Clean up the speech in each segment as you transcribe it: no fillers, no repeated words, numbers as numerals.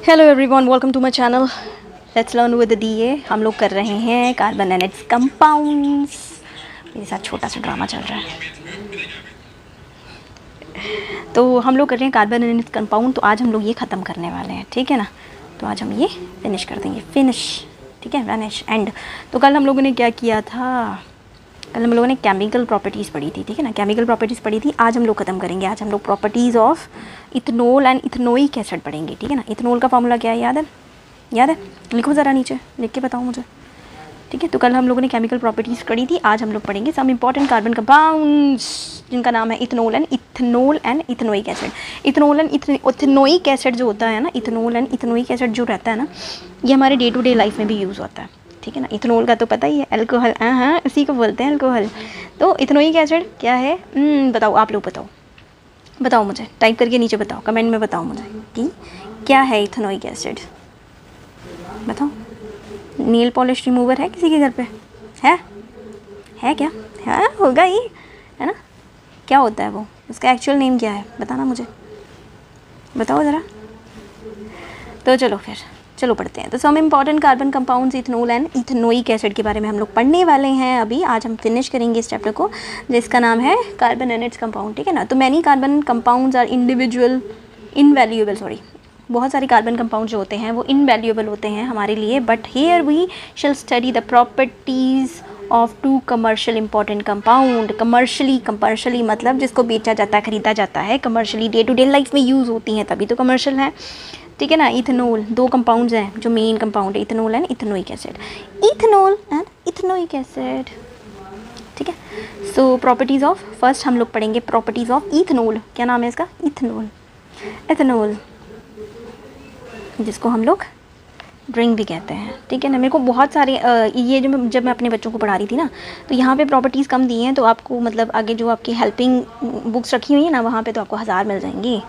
Hello everyone, welcome to my channel. Let's learn with DA. हम लोग कर रहे हैं कार्बन एंड इट्स कंपाउंड्स। मेरे साथ छोटा सा ड्रामा चल रहा है। तो हम लोग कर रहे हैं कार्बन एंड इट्स कंपाउंड। तो आज हम लोग ये ख़त्म करने वाले हैं, ठीक है ना। तो आज हम ये फिनिश कर देंगे, फिनिश, ठीक है, फिनिश एंड। तो कल हम लोगों ने क्या किया था? कल हम लोगों ने केमिकल प्रॉपर्टीज़ पढ़ी थी, ठीक है ना। केमिकल प्रॉपर्टीज़ पढ़ी थी। आज हम लोग ख़त्म करेंगे। आज हम लोग properties of ethanol and ethanoic acid पढ़ेंगे, ठीक है ना। इथनॉल का फॉर्मूला क्या है, याद है? याद है? लिखो ज़रा नीचे, लिख के बताओ मुझे, ठीक है। तो कल हम लोगों ने केमिकल प्रॉपर्टीज़ पढ़ी थी। आज हम लोग पढ़ेंगे सम इंपॉर्टेंट कार्बन कंपाउंड्स जिनका नाम है ethanol and ethanoic acid. Ethanol and ethanoic acid जो होता है ना, इथनॉल एंड इथनोइक एसिड जो रहता है ना, ये हमारे डे टू डे लाइफ में भी यूज़ होता है, ठीक है ना। इथनॉल का तो पता ही है, अल्कोहल, हाँ इसी को बोलते हैं अल्कोहल। तो इथनोइक एसिड क्या है? बताओ, आप लोग बताओ मुझे, टाइप करके नीचे बताओ, कमेंट में बताओ मुझे कि क्या है इथनोइक एसिड। बताओ। नेल पॉलिश रिमूवर है किसी के घर पे? है क्या? है, होगा ही, है ना। क्या होता है वो? उसका एक्चुअल नेम क्या है? बताना मुझे, बताओ ज़रा। तो चलो पढ़ते हैं। तो some important carbon compounds ethanol and ethanoic acid के बारे में हम लोग पढ़ने वाले हैं अभी। आज हम फिनिश करेंगे इस चैप्टर को जिसका नाम है कार्बन एंड इट्स कंपाउंड, ठीक है ना। तो many carbon compounds are invaluable, बहुत सारे कार्बन कंपाउंड जो होते हैं वो इनवैल्यूएबल होते हैं हमारे लिए। But here we shall study the properties of two commercial important compound. Commercially मतलब जिसको बेचा जाता है, खरीदा जाता है, commercially day to day life में यूज़ होती हैं, तभी तो कमर्शियल है, ठीक है ना। इथनॉल, दो कंपाउंड्स हैं जो मेन कंपाउंड है, ethanol and ethanoic acid. Ethanol and ethanoic acid, ठीक है। सो प्रॉपर्टीज़ ऑफ, फर्स्ट हम लोग पढ़ेंगे प्रॉपर्टीज़ ऑफ इथनॉल। क्या नाम है इसका? इथनॉल, जिसको हम लोग ड्रिंक भी कहते हैं, ठीक है ना। मेरे को बहुत सारे ये जब मैं अपने बच्चों को पढ़ा रही थी ना, तो यहाँ पे प्रॉपर्टीज़ कम दी हैं। तो आपको मतलब आगे जो आपकी हेल्पिंग बुक्स रखी हुई है ना, वहाँ पे तो आपको 1000 मिल जाएंगी,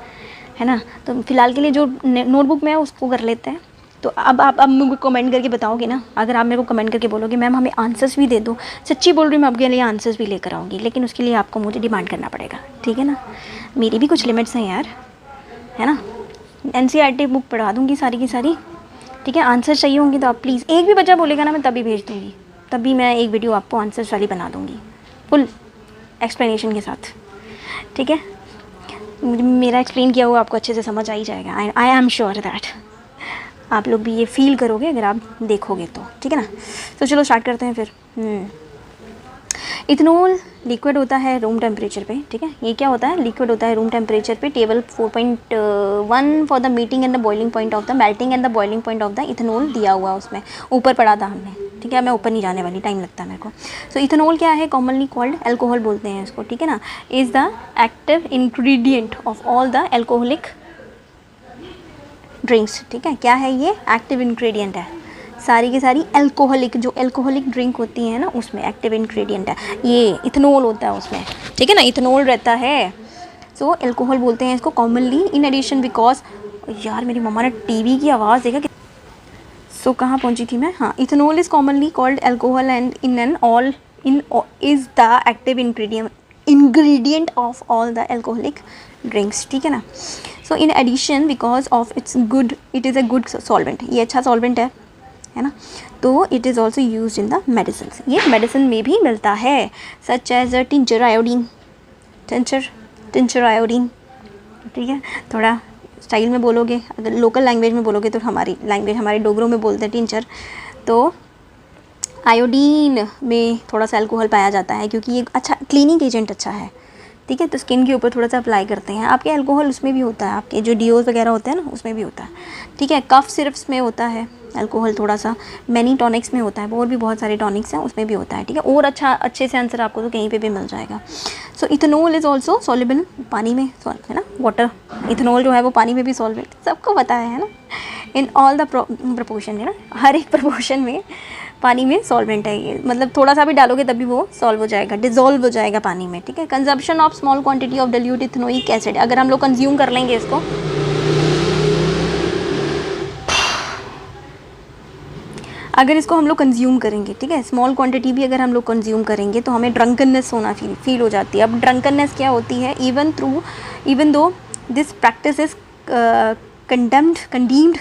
है ना। तो फिलहाल के लिए जो नोटबुक में है उसको कर लेते हैं। तो अब मुझे कमेंट करके बताओगे ना। अगर आप मेरे को कमेंट करके बोलोगे मैम हमें आंसर्स भी दे दो, सच्ची बोल रही हूँ, मैं आपके लिए आंसर्स भी लेकर आऊँगी, लेकिन उसके लिए आपको मुझे डिमांड करना पड़ेगा, ठीक है ना। मेरी भी कुछ लिमिट्स हैं यार, है ना। NCERT बुक पढ़ा दूँगी सारी की सारी, ठीक है। आंसर चाहिए होंगे तो आप प्लीज़, एक भी बच्चा बोलेगा ना मैं तभी भेज दूँगी, तभी मैं एक वीडियो आपको आंसर्स वाली बना दूँगी फुल एक्सप्लेनेशन के साथ, ठीक है। मुझे मेरा एक्सप्लेन किया हुआ आपको अच्छे से समझ आ ही जाएगा। आई एम श्योर दैट आप लोग भी ये फील करोगे अगर आप देखोगे तो, ठीक है ना। तो चलो स्टार्ट करते हैं फिर। इथनॉल लिक्विड होता है रूम टेम्परेचर पे, ठीक है। ये क्या होता है? लिक्विड होता है रूम टेम्परेचर पे। Table 4.1 for the meeting and the boiling point of the melting and the boiling point of the ethanol दिया हुआ उसमें, ऊपर पढ़ा था हमने, ठीक है। मैं ऊपर नहीं जाने वाली, टाइम लगता है मेरे को। सो इथनॉल क्या है? कॉमनली कॉल्ड एल्कोहल बोलते हैं इसको, ठीक है ना। Is the active ingredient of all the alcoholic drinks, ठीक है। क्या है ये? एक्टिव इंग्रेडिएंट है, सारी की सारी एल्कोहलिक, जो एल्कोहलिक ड्रिंक होती है ना उसमें एक्टिव इंग्रेडिएंट है ये इथनॉल होता है उसमें, ठीक है ना। इथनॉल रहता है, सो एल्कोहल बोलते हैं इसको कॉमनली। इन एडिशन बिकॉज, यार मेरी मम्मा ने टीवी की आवाज़ देखा कि, सो कहाँ पहुँची थी मैं? हाँ, ethanol is commonly called alcohol and in is the active ingredient of all the alcoholic drinks, ठीक है ना। So in addition because of it is a good solvent, ये अच्छा सॉल्वेंट है ना। तो it is also use in the medicine, ये medicine में भी मिलता है, such as tincture iodine, tincture iodine, ठीक है। थोड़ा स्टाइल में बोलोगे, अगर लोकल लैंग्वेज में बोलोगे तो हमारी लैंग्वेज, हमारे डोगरों में बोलते हैं टिंचर। तो आयोडीन में थोड़ा सा अल्कोहल पाया जाता है क्योंकि ये अच्छा क्लीनिंग एजेंट अच्छा है, ठीक है। तो स्किन के ऊपर थोड़ा सा अप्लाई करते हैं। आपके अल्कोहल उसमें भी होता है, आपके जो डिओज वगैरह होते हैं ना उसमें भी होता है, ठीक है। कफ सिरप्स में होता है अल्कोहल थोड़ा सा, मैनी टॉनिक्स में होता है, और भी बहुत सारे टॉनिक्स हैं उसमें भी होता है, ठीक है। और अच्छे से आंसर आपको तो कहीं पे भी मिल जाएगा। सो इथनॉल इज़ ऑल्सो सॉल्युबल पानी में, है ना, वाटर। इथनॉल जो है वो पानी में भी सॉल्वेंट, सबको पता है ना। इन ऑल द प्रपोर्शन, है ना, हर एक प्रपोर्शन में पानी में सॉल्वेंट है ये, मतलब थोड़ा सा भी डालोगे तभी वो सॉल्व हो जाएगा, डिज़ोल्व हो जाएगा पानी में, ठीक है। Consumption of small quantity of dilute ethanoic acid, अगर हम लोग कंज्यूम कर लेंगे इसको, अगर इसको हम लोग कंज्यूम करेंगे, ठीक है, स्मॉल क्वांटिटी भी अगर हम लोग कंज्यूम करेंगे तो हमें ड्रंकननेस होना फील हो जाती है। अब ड्रंकननेस क्या होती है? Even though this practice is कंडीम्ड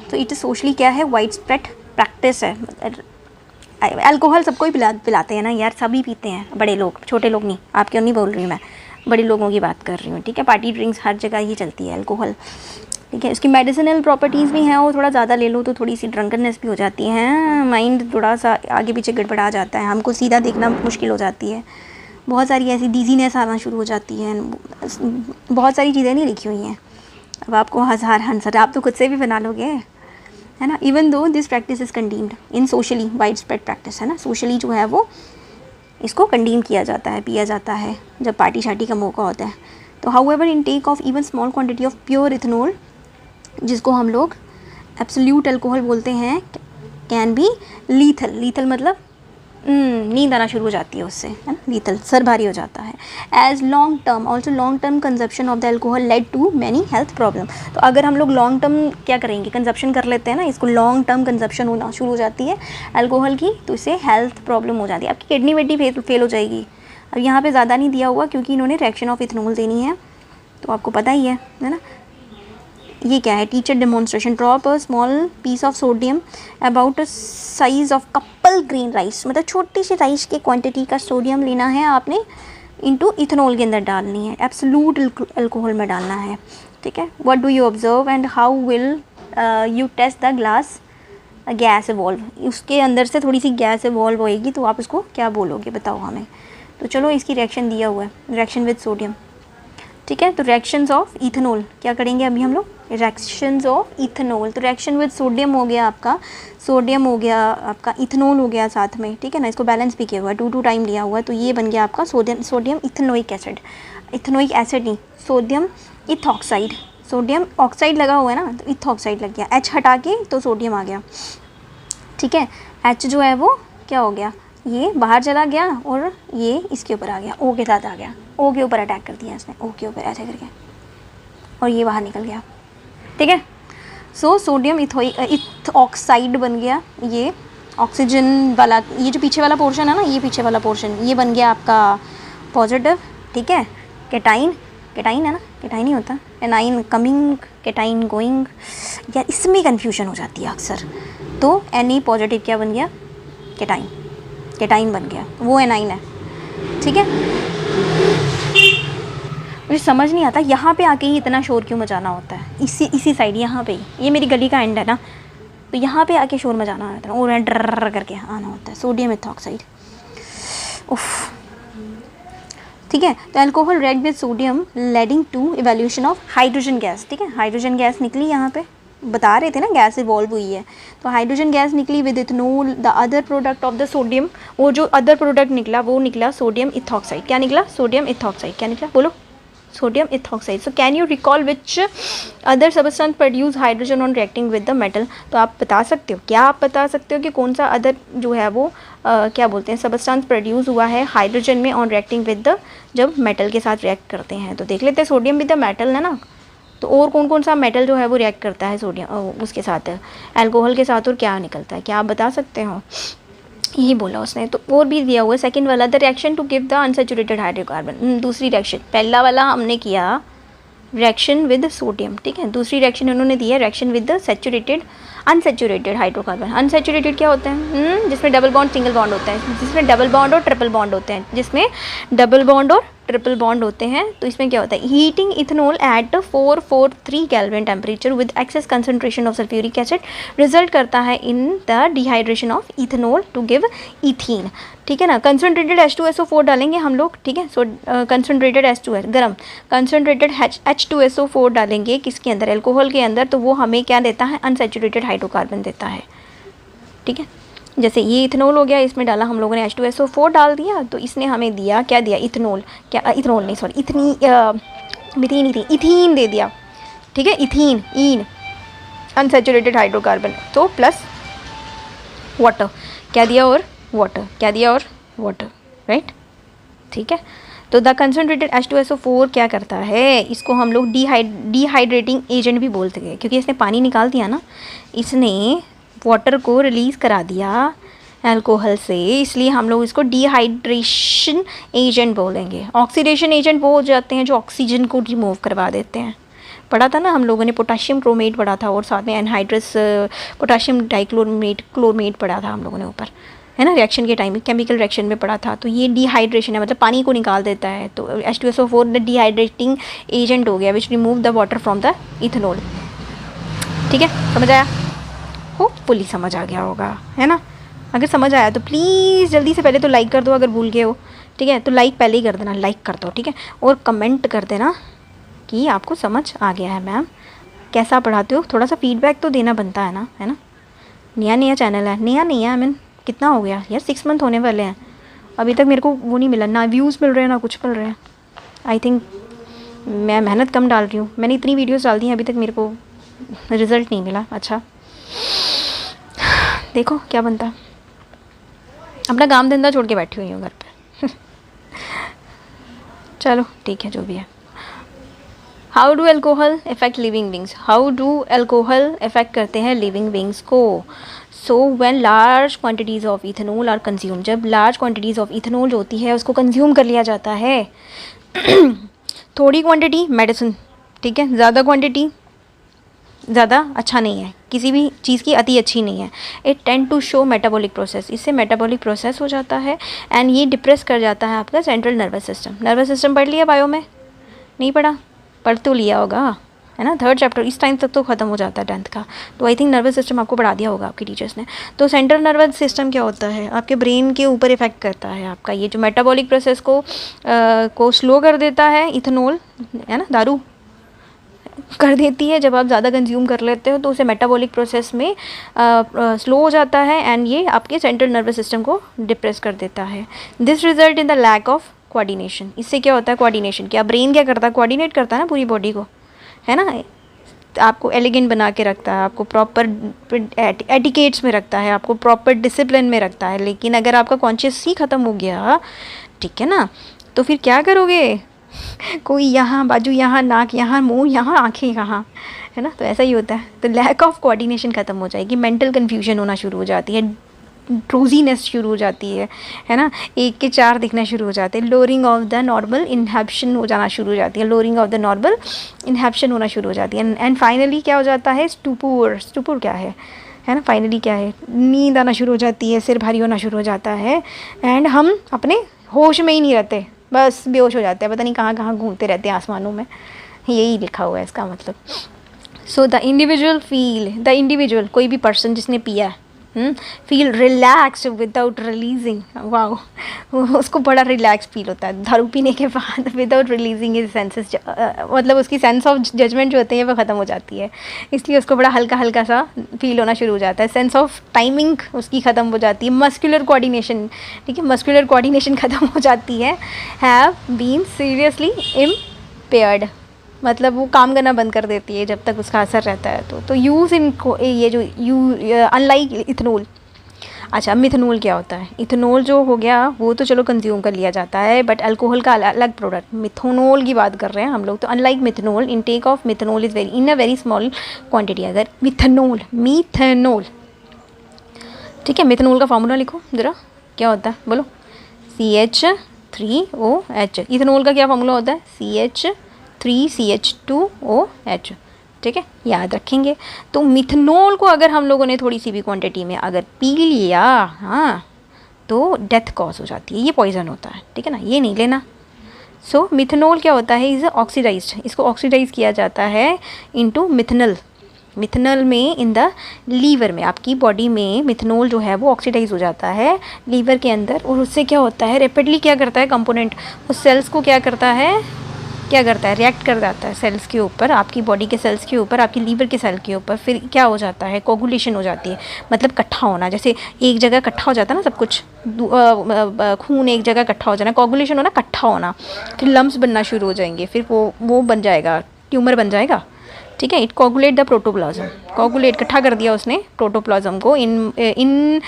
तो इट सोशली क्या है, वाइड स्प्रेड प्रैक्टिस है। अल्कोहल सबको ही पिलाते हैं ना यार, सभी पीते हैं, बड़े लोग, छोटे लोग नहीं, आप क्यों नहीं बोल रही हूँ मैं, बड़े लोगों की बात कर रही हूँ, ठीक है। पार्टी ड्रिंक्स हर जगह ही चलती है अल्कोहल, ठीक है। इसकी मेडिसिनल प्रॉपर्टीज़ भी हैं, और थोड़ा ज़्यादा ले लो तो थोड़ी सी ड्रंकननेस भी हो जाती है, माइंड थोड़ा सा आगे पीछे गड़बड़ा जाता है, हमको सीधा देखना मुश्किल हो जाती है, बहुत सारी ऐसी डिजीनेस आना शुरू हो जाती है, बहुत सारी चीज़ें नहीं लिखी हुई हैं। अब आपको हज़ार आंसर आप तो खुद से भी बना लोगे, है ना। Even though this practice is condemned in socially wide spread practice, है ना, सोशली जो है वो इसको कंडीम किया जाता है, पिया जाता है जब पार्टी शार्टी का मौका होता है। तो however intake of even small quantity of pure ethanol, जिसको हम लोग एब्सोल्यूट अल्कोहल बोलते हैं, कैन बी लीथल। लीथल मतलब नींद आना शुरू हो जाती है उससे, है ना, लीथल, सर भारी हो जाता है। As long term also, long term consumption of the alcohol lead to many health problem. तो अगर हम लोग लॉन्ग टर्म क्या करेंगे, कंजप्शन कर लेते हैं ना, इसको लॉन्ग टर्म कंजप्शन होना शुरू हो जाती है अल्कोहल की, तो इससे हेल्थ प्रॉब्लम हो जाती है, आपकी किडनी विडनी फेल हो जाएगी। अब यहाँ पे ज़्यादा नहीं दिया हुआ क्योंकि इन्होंने रिएक्शन ऑफ इथेनॉल देनी है, तो आपको पता ही है ना। ये क्या है, teacher demonstration, drop a small piece of sodium about a size of couple green rice, मतलब छोटी सी राइस की क्वांटिटी का सोडियम लेना है आपने, इनटू इथेनॉल के अंदर डालनी है, एब्सोल्यूट अल्कोहल में डालना है, ठीक है। What do you observe and how will you test the glass gas evolve, उसके अंदर से थोड़ी सी गैस इवॉल्व होएगी, तो आप उसको क्या बोलोगे, बताओ हमें। तो चलो इसकी रिएक्शन दिया हुआ है, रिएक्शन विद सोडियम, ठीक है। तो रिएक्शंस ऑफ इथेनॉल क्या करेंगे अभी हम लोग, रिएक्शंस ऑफ इथेनॉल, तो रिएक्शन विद सोडियम हो गया आपका, सोडियम हो गया आपका, इथेनॉल हो गया साथ में, ठीक है ना। इसको बैलेंस भी किया हुआ है, 2 टाइम लिया हुआ है, तो ये बन गया आपका sodium ethanoic acid, ethanoic acid नहीं, सोडियम इथॉक्साइड, सोडियम ऑक्साइड लगा हुआ है ना, तो इथॉक्साइड लग गया, H हटा के तो सोडियम आ गया, ठीक है। H जो है वो क्या हो गया, ये बाहर चला गया और ये इसके ऊपर आ गया, O के साथ आ गया, O के ऊपर अटैक कर दिया इसने, O के ऊपर ऐसे करके, और ये बाहर निकल गया, ठीक है। सो सोडियम इथऑक्साइड बन गया, ये ऑक्सीजन वाला, ये जो पीछे वाला पोर्शन है ना, ये पीछे वाला पोर्शन, ये बन गया आपका पॉजिटिव, ठीक है। कैटाइन, कैटाइन है ना, कैटाइन ही होता, एनाइन कमिंग, कैटाइन गोइंग, यार इसमें कंफ्यूजन हो जाती है अक्सर। तो Na पॉजिटिव क्या बन गया, कैटाइन, कैटाइन बन गया, वो एनाइन है, ठीक है। मुझे समझ नहीं आता यहाँ पे आके ही इतना शोर क्यों मचाना होता है, इसी साइड यहाँ पे ही, ये मेरी गली का एंड है ना, तो यहाँ पे आके शोर मचाना होता है और ड्र करके आना होता है, सोडियम इथॉक्साइड, उफ, ठीक है। तो alcohol react with sodium leading to evolution of hydrogen gas, ठीक है। हाइड्रोजन गैस निकली, यहाँ पे बता रहे थे ना गैस इवॉल्व हुई है, तो हाइड्रोजन गैस निकली with ethanol, the other product of the sodium, वो जो अदर प्रोडक्ट निकला वो निकला सोडियम इथॉक्साइड, क्या निकला, सोडियम इथॉक्साइड, क्या निकला बोलो, sodium ethoxide. So can you recall which other substance produce hydrogen on reacting with the metal, तो आप बता सकते हो, क्या आप बता सकते हो कि कौन सा अदर जो है वो क्या बोलते हैं सबस्टेंस प्रोड्यूस हुआ है हाइड्रोजन में ऑन रिएक्टिंग विद द, जब मेटल के साथ रिएक्ट करते हैं, तो देख लेते हैं, सोडियम विद द मेटल है ना, तो और कौन कौन सा मेटल जो है वो रिएक्ट करता है सोडियम उसके साथ, अल्कोहल के साथ, और क्या निकलता है, क्या आप बता सकते हो, यही बोला उसने। तो और भी दिया हुआ है सेकंड वाला, the reaction to give the unsaturated hydrocarbon, दूसरी रिएक्शन, पहला वाला हमने किया रिएक्शन विद सोडियम, ठीक है, दूसरी रिएक्शन उन्होंने दिया reaction with the saturated unsaturated hydrocarbon. Unsaturated क्या होता है, जिसमें डबल बॉन्ड सिंगल बॉन्ड होता है, जिसमें डबल बॉन्ड और ट्रिपल बॉन्ड होते हैं, जिसमें डबल बॉन्ड और ट्रिपल बॉन्ड होते हैं, तो इसमें क्या होता है, heating ethanol at 443 kelvin temperature with excess concentration of sulphuric acid result करता है in the dehydration of ethanol to give ethene, ठीक है ना। कंसनट्रेटेड H2SO4 डालेंगे हम लोग, ठीक है, सो कंसनट्रेटेड H2S गरम, कंसनट्रेटेड H2SO4 डालेंगे किसके अंदर, अल्कोहल के अंदर, तो वो हमें क्या देता है, अनसैचुरेटेड हाइड्रोकार्बन देता है, ठीक है। जैसे ये इथेनॉल हो गया, इसमें डाला हम लोगों ने H2SO4 डाल दिया, तो इसने हमें दिया क्या दिया, इथेनॉल, क्या इथेनॉल नहीं सॉरी इथीन दे दिया, ठीक है, इथीन, ईन अनसैचुरेटेड हाइड्रोकार्बन, तो प्लस वाटर क्या दिया, और वाटर क्या दिया, और वाटर, राइट, ठीक है। तो द कंसनट्रेटेड H2SO4 क्या करता है, इसको हम लोग डिहाइड्रेटिंग एजेंट भी बोलते हैं, क्योंकि इसने पानी निकाल दिया ना, इसने वाटर को रिलीज़ करा दिया अल्कोहल से, इसलिए हम लोग इसको डिहाइड्रेशन एजेंट बोलेंगे। ऑक्सीडेशन एजेंट वो हो जाते हैं जो ऑक्सीजन को रिमूव करवा देते हैं, पढ़ा था ना हम लोगों ने, पोटाशियम क्रोमेट पढ़ा था और साथ में एनहाइड्रस पोटाशियम क्लोरमेट पढ़ा था हम लोगों ने ऊपर, है ना, रिएक्शन के टाइम केमिकल रिएक्शन में पढ़ा था। तो ये डिहाइड्रेशन है, मतलब पानी को निकाल देता है। तो H2SO4 द डिहाइड्रेटिंग एजेंट हो गया which remove the water from the ethanol. ठीक है, समझ आया? होपफुली समझ आ गया होगा, है ना। अगर समझ आया तो प्लीज़ जल्दी से पहले तो लाइक कर दो, अगर भूल गए हो, ठीक है, तो लाइक पहले ही कर देना, लाइक कर दो, ठीक है। और कमेंट कर देना कि आपको समझ आ गया है मैम, कैसा पढ़ाते हो, थोड़ा सा फीडबैक तो देना बनता है ना, है ना। नया चैनल है, नया आई मीन कितना हो गया यार, 6 मंथ होने वाले हैं, अभी तक मेरे को वो नहीं मिला, ना व्यूज़ मिल रहे हैं ना कुछ मिल रहे हैं। आई थिंक मैं मेहनत कम डाल रही हूँ, मैंने इतनी वीडियोस डाल दी हैं, अभी तक मेरे को रिज़ल्ट नहीं मिला। अच्छा देखो क्या बनता, अपना काम धंधा छोड़ के बैठी हुई हूँ घर पे। चलो ठीक है, जो भी है। How do alcohol affect living beings, how do alcohol affect करते हैं लिविंग बींग्स को। So when large quantities of ethanol are consume, जब लार्ज क्वांटिटीज़ ऑफ इथेनॉल जो होती है उसको कंज्यूम कर लिया जाता है। थोड़ी क्वांटिटी मेडिसिन, ठीक है, ज़्यादा क्वांटिटी ज़्यादा अच्छा नहीं है, किसी भी चीज़ की अति अच्छी नहीं है। It tend to show metabolic process, इससे मेटाबॉलिक प्रोसेस हो जाता है एंड ये डिप्रेस कर जाता है आपका central nervous system. Nervous system पढ़ लिया बायो में? नहीं पढ़ा? पढ़ तो लिया होगा, है ना, 3rd चैप्टर इस टाइम तक तो ख़त्म हो जाता है 10th का, तो आई थिंक नर्वस सिस्टम आपको पढ़ा दिया होगा आपके टीचर्स ने। तो सेंट्रल नर्वस सिस्टम क्या होता है, आपके ब्रेन के ऊपर इफेक्ट करता है आपका, ये जो मेटाबॉलिक प्रोसेस को स्लो कर देता है इथेनॉल, है ना, दारू कर देती है। जब आप ज़्यादा कंज्यूम कर लेते हो तो उसे मेटाबॉलिक प्रोसेस में स्लो हो जाता है एंड ये आपके सेंट्रल नर्वस सिस्टम को डिप्रेस कर देता है। This result in the lack of coordination, इससे क्या होता है, कोऑर्डिनेशन क्या, ब्रेन क्या करता है, कोऑर्डिनेट करता है ना पूरी बॉडी को, है ना, आपको एलिगेंट बना के रखता है, आपको प्रॉपर एटिकेट्स में रखता है, आपको प्रॉपर डिसिप्लिन में रखता है। लेकिन अगर आपका कॉन्शियस ही ख़त्म हो गया, ठीक है ना, तो फिर क्या करोगे, कोई यहाँ बाजू, यहाँ नाक, यहाँ मुंह, यहाँ आँखें, यहाँ, है ना, तो ऐसा ही होता है। तो लैक ऑफ कोऑर्डिनेशन ख़त्म हो जाएगी, मेंटल कन्फ्यूजन होना शुरू हो जाती है, ड्रोजीनेस शुरू हो जाती है ना, 1 के 4 दिखना शुरू हो जाते हैं, लोअरिंग ऑफ द नॉर्मल इनहेबिशन हो जाना शुरू हो जाती है, लोअरिंग ऑफ द नॉर्मल इनहेबिशन होना शुरू हो जाती है एंड फाइनली क्या हो जाता है, स्टूपुर। स्टूपुर क्या है ना, फाइनली क्या है, नींद आना शुरू हो जाती है, सिर भारी होना शुरू हो जाता है एंड हम अपने होश में ही नहीं रहते, बस बेहोश हो जाते हैं, पता नहीं कहाँ कहाँ घूमते रहते हैं आसमानों में, यही लिखा हुआ है इसका मतलब। सो द इंडिविजुअल कोई भी पर्सन जिसने पिया है, फील रिलैक्स्ड विदाउट रिलीजिंग, वाह, उसको बड़ा रिलैक्स फील होता है दारू पीने के बाद, विदाउट रिलीजिंग हिज सेंसेस, मतलब उसकी सेंस ऑफ जजमेंट जो होते हैं वो ख़त्म हो जाती है, इसलिए उसको बड़ा हल्का हल्का सा फील होना शुरू हो जाता है, सेंस ऑफ टाइमिंग उसकी ख़त्म हो जाती है, मस्कुलर कोऑर्डिनेशन, ठीक है, मस्कुलर कोऑर्डिनेशन ख़त्म हो जाती है, हैव बीन सीरियसली इम्पेयर्ड, मतलब वो काम करना बंद कर देती है जब तक उसका असर रहता है। तो यूज़ इनको ये जो अनलाइक इथेनॉल। अच्छा, मिथेनॉल क्या होता है, इथेनॉल जो हो गया वो तो चलो कंज्यूम कर लिया जाता है, बट अल्कोहल का अलग प्रोडक्ट मिथेनॉल की बात कर रहे हैं हम लोग। तो unlike methanol, intake of methanol is very in a very small quantity. अगर मिथेनॉल, ठीक है, मिथेनॉल का फार्मूला लिखो ज़रा, क्या होता है बोलो, CH3OH। इथेनॉल का क्या फार्मूला होता है, CH3CH2OH, ठीक है, याद रखेंगे। तो मिथेनॉल को अगर हम लोगों ने थोड़ी सी भी क्वांटिटी में अगर पी लिया, हाँ, तो डेथ कॉज हो जाती है, ये पॉइजन होता है, ठीक है ना, ये नहीं लेना। सो मिथेनॉल क्या होता है, इज़ ऑक्सीडाइज्ड, इसको ऑक्सीडाइज किया जाता है इनटू मिथेनॉल। मिथेनॉल में इन द लीवर में, आपकी बॉडी में मिथेनॉल जो है वो ऑक्सीडाइज हो जाता है लीवर के अंदर, और उससे क्या होता है, रैपिडली क्या करता है कंपोनेंट, उस सेल्स को क्या करता है, रिएक्ट कर जाता है सेल्स के ऊपर, आपकी बॉडी के सेल्स के ऊपर, आपकी लीवर के सेल के ऊपर, फिर क्या हो जाता है, कोगुलेशन हो जाती है, मतलब इकट्ठा होना, जैसे एक जगह इकट्ठा हो जाता है ना सब कुछ, खून एक जगह इकट्ठा हो जाना, कोगुलेशन होना, इकट्ठा होना, फिर लम्स बनना शुरू हो जाएंगे, फिर वो बन जाएगा, ट्यूमर बन जाएगा, ठीक है। It coagulate the protoplasm, coagulate इकट्ठा कर दिया उसने प्रोटोप्लाज्म को in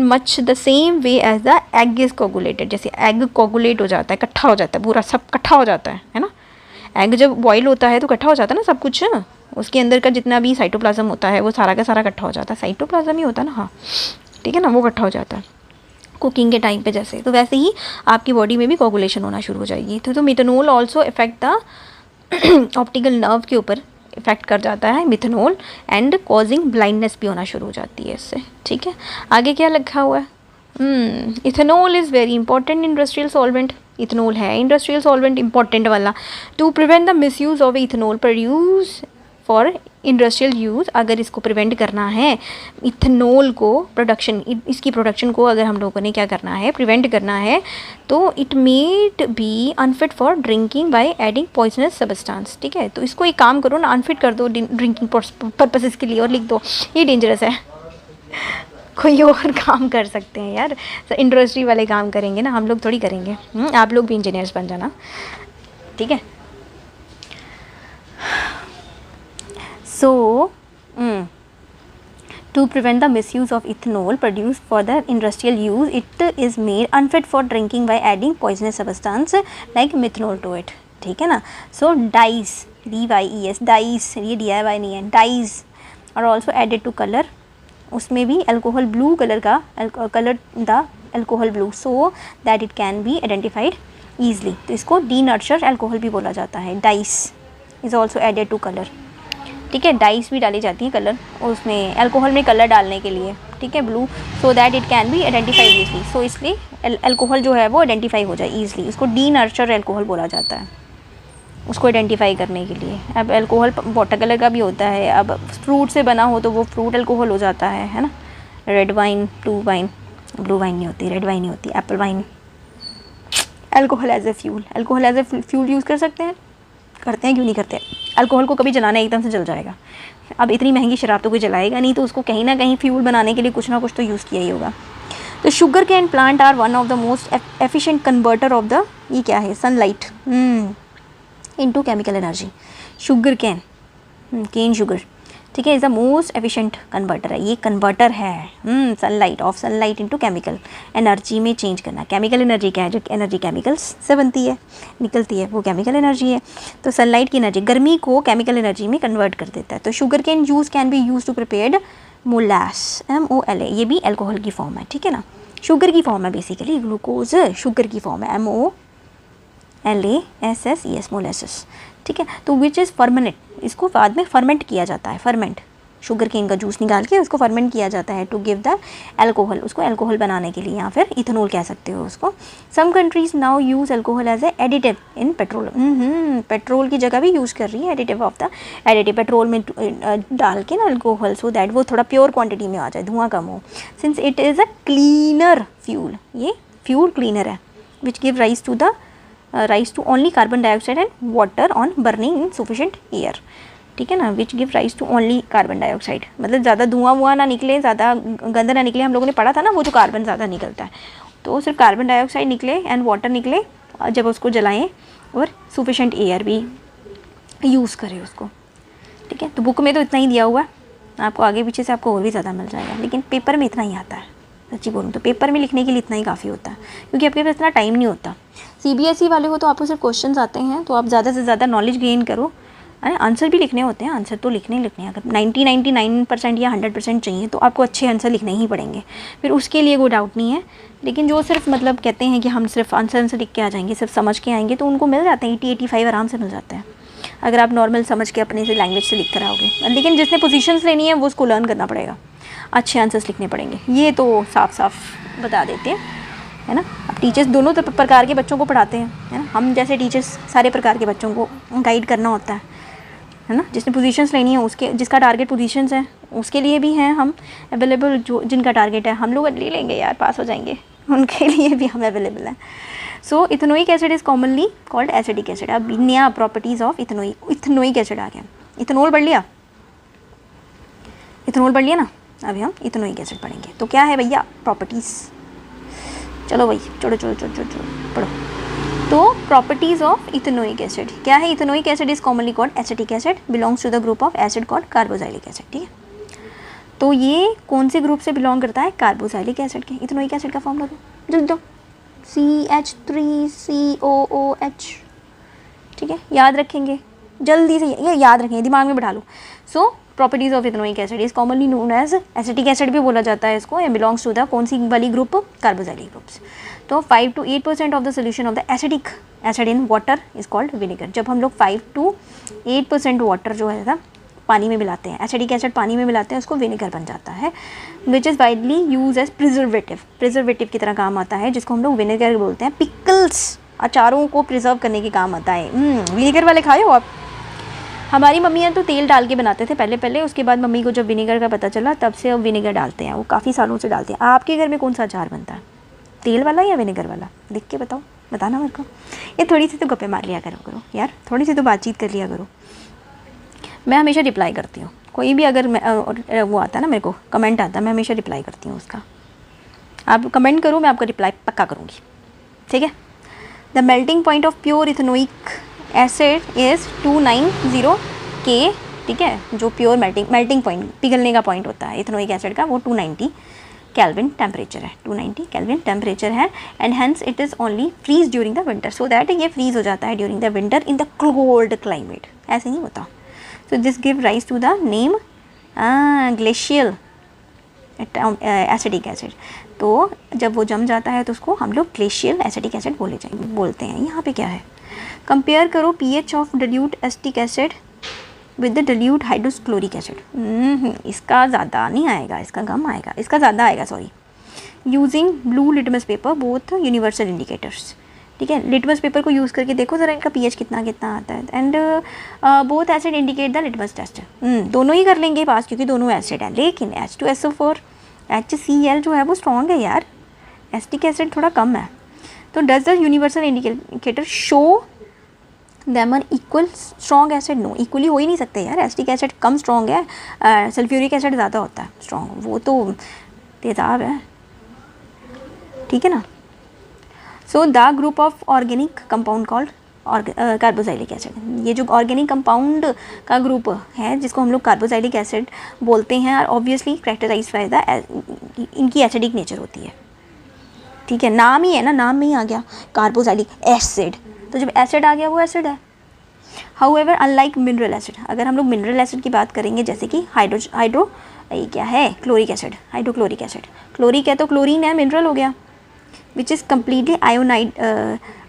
much the same way as the egg is coagulated, जैसे एग कोगुलेट हो जाता है, इकट्ठा हो जाता है, पूरा सब इकट्ठा हो जाता है ना। एग जब बॉयल होता है तो इकट्ठा हो जाता है ना सब कुछ, उसके अंदर का जितना भी साइटोप्लाज्म होता है वो सारा का सारा इकट्ठा हो जाता है, साइटोप्लाज्म ही होता है ना, हाँ, ठीक है ना, वो इकट्ठा हो जाता है कुकिंग के टाइम पे जैसे। तो वैसे ही आपकी बॉडी में भी कोगुलेशन होना शुरू हो जाएगी। तो methanol also effect the optical nerve के ऊपर इफेक्ट कर जाता है मिथेनॉल एंड कॉजिंग ब्लाइंडनेस भी होना शुरू हो जाती है इससे। ठीक है, आगे क्या लिखा हुआ है? Ethanol is very important industrial solvent. Ethanol है इंडस्ट्रियल सॉल्वेंट इंपॉर्टेंट वाला। To prevent the misuse of ethanol produce for industrial use, अगर इसको प्रिवेंट करना है इथेनॉल को प्रोडक्शन, इसकी प्रोडक्शन को अगर हम लोगों ने क्या करना है, प्रिवेंट करना है, तो it made be unfit for drinking by adding poisonous substance. ठीक है, तो इसको एक काम करो ना, अनफिट कर दो ड्रिंकिंग पर्पसेस के लिए और लिख दो ये डेंजरस है। कोई और काम कर सकते हैं यार, इंडस्ट्री वाले काम करेंगे ना, हम लोग थोड़ी करेंगे। आप लोग भी इंजीनियर्स बन जाना। ठीक है, so to prevent the misuse of ethanol produced for the industrial use, it is made unfit for drinking by adding poisonous substance like methanol to it. ठीक है ना, so dyes, dyes, dyes, ये DIY नहीं है, dyes are also added to color, उसमें भी alcohol blue colour का colour the alcohol blue so that it can be identified easily. तो इसको डीनर्चर अल्कोहल भी बोला जाता है। Dyes is also added to colour. ठीक है, डाइस भी डाली जाती है कलर उसमें, अल्कोहल में कलर डालने के लिए। ठीक है, blue, so that it can be identified easily. So इसलिए अल्कोहल जो है वो आइडेंटिफाई हो जाए ईजली, इसको डीनर्चर अल्कोहल बोला जाता है उसको आइडेंटिफाई करने के लिए। अब अल्कोहल वाटर कलर का भी होता है, अब फ्रूट से बना हो तो वो फ्रूट अल्कोहल हो जाता है ना। रेड वाइन, ब्लू वाइन नहीं होती, रेड वाइन नहीं होती, apple wine. Alcohol as a fuel, alcohol as a fuel use कर सकते हैं, करते हैं, क्यों नहीं करते। अल्कोहल को कभी जलाना एकदम से जल जाएगा। अब इतनी महंगी शराब तो कोई जलाएगा नहीं, तो उसको कहीं ना कहीं फ्यूल बनाने के लिए कुछ ना कुछ तो यूज़ किया ही होगा। तो sugar cane plant are one of the most efficient converter of the, ये क्या है, sunlight into chemical energy. Sugar cane sugar, ठीक है, is the most efficient converter है, ये कन्वर्टर है सनलाइट इनटू केमिकल एनर्जी में चेंज करना। केमिकल एनर्जी क्या है, जो एनर्जी केमिकल्स से बनती है, निकलती है, वो केमिकल एनर्जी है। तो सनलाइट की एनर्जी गर्मी को केमिकल एनर्जी में कन्वर्ट कर देता है। तो sugar can be use to prepared molasses, MOLA, ये भी अल्कोहल की फॉर्म है। ठीक है ना, शुगर की फॉर्म है बेसिकली, ग्लूकोज शुगर की फॉर्म है, MOLASSES मोलासेस। ठीक है, तो विच इज़ फर्मेंट, इसको बाद में फर्मेंट किया जाता है, फर्मेंट शुगर केन का जूस निकाल के उसको फर्मेंट किया जाता है टू गिव द अल्कोहल, उसको अल्कोहल बनाने के लिए, या फिर इथेनॉल कह सकते हो उसको। Some countries now use alcohol as a additive in petrol. Petrol की जगह भी यूज़ कर रही है additive of the additive, petrol में डाल के ना अल्कोहल, सो दैट वो थोड़ा प्योर क्वान्टिटी में आ जाए, धुआं कम हो। Since it is a cleaner fuel, ये फ्यूल क्लीनर है, which give rise to only carbon dioxide and water on burning in sufficient air. ठीक है ना, which give rise to only carbon dioxide, मतलब ज़्यादा धुआं ना निकले, ज़्यादा गंद ना निकले। हम लोगों ने पढ़ा था ना वो जो कार्बन ज़्यादा निकलता है, तो सिर्फ कार्बन डाइऑक्साइड निकले एंड वाटर निकले जब उसको जलाएं, और सफिशेंट एयर भी यूज़ करें उसको। ठीक है, तो बुक में तो इतना ही दिया हुआ है, आपको आगे पीछे से आपको और भी ज़्यादा मिल जाएगा, लेकिन पेपर में इतना ही आता है। सच्ची बोलूँ तो पेपर में लिखने के लिए इतना ही काफ़ी होता है, क्योंकि आपके पास इतना टाइम नहीं होता। CBSE वाले हो तो आपको सिर्फ क्वेश्चंस आते हैं, तो आप ज़्यादा से ज़्यादा नॉलेज गेन करो। अरे आंसर भी लिखने होते हैं, आंसर तो लिखने हैं। अगर 99% या 100% चाहिए तो आपको अच्छे आंसर लिखने ही पड़ेंगे, फिर उसके लिए कोई डाउट नहीं है। लेकिन जो सिर्फ मतलब कहते हैं कि हम सिर्फ आंसर लिख के आ जाएंगे, सिर्फ समझ के आएंगे, तो उनको मिल जाते हैं 80-85 आराम से मिल जाते हैं, अगर आप नॉर्मल समझ के अपने से लैंग्वेज से लिख कर आओगे। लेकिन जिसने पोजीशंस लेनी है वो उसको लर्न करना पड़ेगा, अच्छे आंसर्स लिखने पड़ेंगे, ये तो साफ साफ बता देते हैं, है ना। अब टीचर्स दोनों प्रकार के बच्चों को पढ़ाते हैं, है ना। हम जैसे टीचर्स सारे प्रकार के बच्चों को गाइड करना होता है ना। जिसने पोजीशंस लेनी है उसके, जिसका टारगेट पोजीशंस है उसके लिए भी हैं हम अवेलेबल, जो जिनका टारगेट है हम लोग ले लेंगे यार, पास हो जाएंगे, उनके लिए भी हम अवेलेबल हैं। So ethanoic acid is commonly called acidic acid. अब नया प्रॉपर्टीज़ ऑफ इथेनोइक एसिड आ गया। इथेनॉल पढ़ लिया, इथेनॉल पढ़ लिया ना, अभी हम इथेनोइक एसिड पढ़ेंगे। तो क्या है भैया प्रॉपर्टीज़, चलो भाई चलो पढ़ो। तो प्रॉपर्टीज़ ऑफ इथेनोइक एसिड क्या है। Ethanoic acid is commonly called acetic acid, belongs to the group of acid called carboxylic acid. ठीक है, तो ये कौन से ग्रुप से बिलोंग करता है, कार्बोक्सिलिक एसिड के। इथेनोइक एसिड का फॉर्मूला जल्दी दो, CH3COOH। ठीक है, याद रखेंगे, जल्दी से ये याद रखेंगे, दिमाग में बैठा लो। So properties of ethanoic acid is commonly known as acetic acid भी बोला जाता है इसको, एंड बिलोंग्स टू द कौन सी वाली ग्रुप, कार्बोक्सिलिक ग्रुप्स। तो 5 to 8% of the solution of the acidic acid in water is called vinegar. जब हम लोग 5 to 8% वाटर जो है ना पानी में मिलाते हैं, एसिडिक एसिड पानी में मिलाते हैं, उसको विनेगर बन जाता है, which is widely use as preservative की तरह काम आता है, जिसको हम लोग विनेगर बोलते हैं। पिकल्स, अचारों को प्रिजर्व करने के काम आता है। विनेगर वाले खाए हो आप? हमारी मम्मियाँ तो तेल डाल के बनाते थे पहले, उसके बाद मम्मी को जब विनेगर का पता चला तब से अब विनेगर डालते हैं, वो काफ़ी सालों से डालते हैं। आपके घर में कौन सा अचार बनता है, तेल वाला या विनेगर वाला? लिख के बताओ, बताना मेरे को। ये थोड़ी सी तो गप्पे मार लिया करो यार, थोड़ी सी तो बातचीत कर लिया करो। मैं हमेशा रिप्लाई करती हूँ, कोई भी अगर वो आता है ना, मेरे को कमेंट आता है, मैं हमेशा रिप्लाई करती हूँ उसका। आप कमेंट करो, मैं आपका रिप्लाई पक्का करूँगी, ठीक है। The melting point of pure ethanoic acid is 290 K, ठीक है। जो प्योर मेल्टिंग पॉइंट, पिघलने का पॉइंट होता है इथेनोइक एसिड का, वो 290 केल्विन टेम्परेचर है, 290 केल्विन टेम्परेचर है। And hence it is only freeze during the winter, so that ये फ्रीज हो जाता है during the winter in the cold climate, ऐसे नहीं होता। So this give rise to the name glacial acidic acid. तो जब वो जम जाता है तो उसको हम लोग ग्लेशियल एसिडिक एसिड बोलते हैं। यहाँ पे क्या है, कंपेयर करो pH of dilute acetic acid with the dilute hydrochloric acid. इसका ज़्यादा नहीं आएगा, इसका कम आएगा, इसका ज़्यादा आएगा, sorry. Using blue litmus paper both universal indicators, ठीक है। लिटमस पेपर को यूज़ करके देखो ज़रा इनका pH कितना आता है। And both acid indicate the litmus test. दोनों ही कर लेंगे पास, क्योंकि दोनों एसिड हैं। लेकिन H2SO4 HCl जो है वो स्ट्रॉन्ग है यार, एसिटिक एसिड थोड़ा कम है। तो does the universal indicator show them an equal strong acid? No, equally हो ही नहीं सकते यार। एसिटिक एसिड कम स्ट्रॉन्ग है, सल्फ्यूरिक एसिड ज़्यादा होता है स्ट्रॉन्ग, वो तो तेज़ाब है, ठीक है ना। So the group of organic compound called carboxylic acid, ये जो ऑर्गेनिक कंपाउंड का ग्रुप है जिसको हम लोग कार्बोक्सिलिक एसिड बोलते हैं, और ऑब्वियसली कैरेक्टराइज बाय द, इनकी एसिडिक नेचर होती है, ठीक है। नाम ही है ना, नाम में ही आ गया कार्बोक्सिलिक एसिड, तो जब एसिड आ गया वो एसिड है। हाउएवर अनलाइक मिनरल एसिड, अगर हम लोग मिनरल एसिड की बात करेंगे, जैसे कि हाइड्रो ये क्या है, chloric acid, hydrochloric acid, chloric है तो क्लोरीन है, मिनरल हो गया, which is completely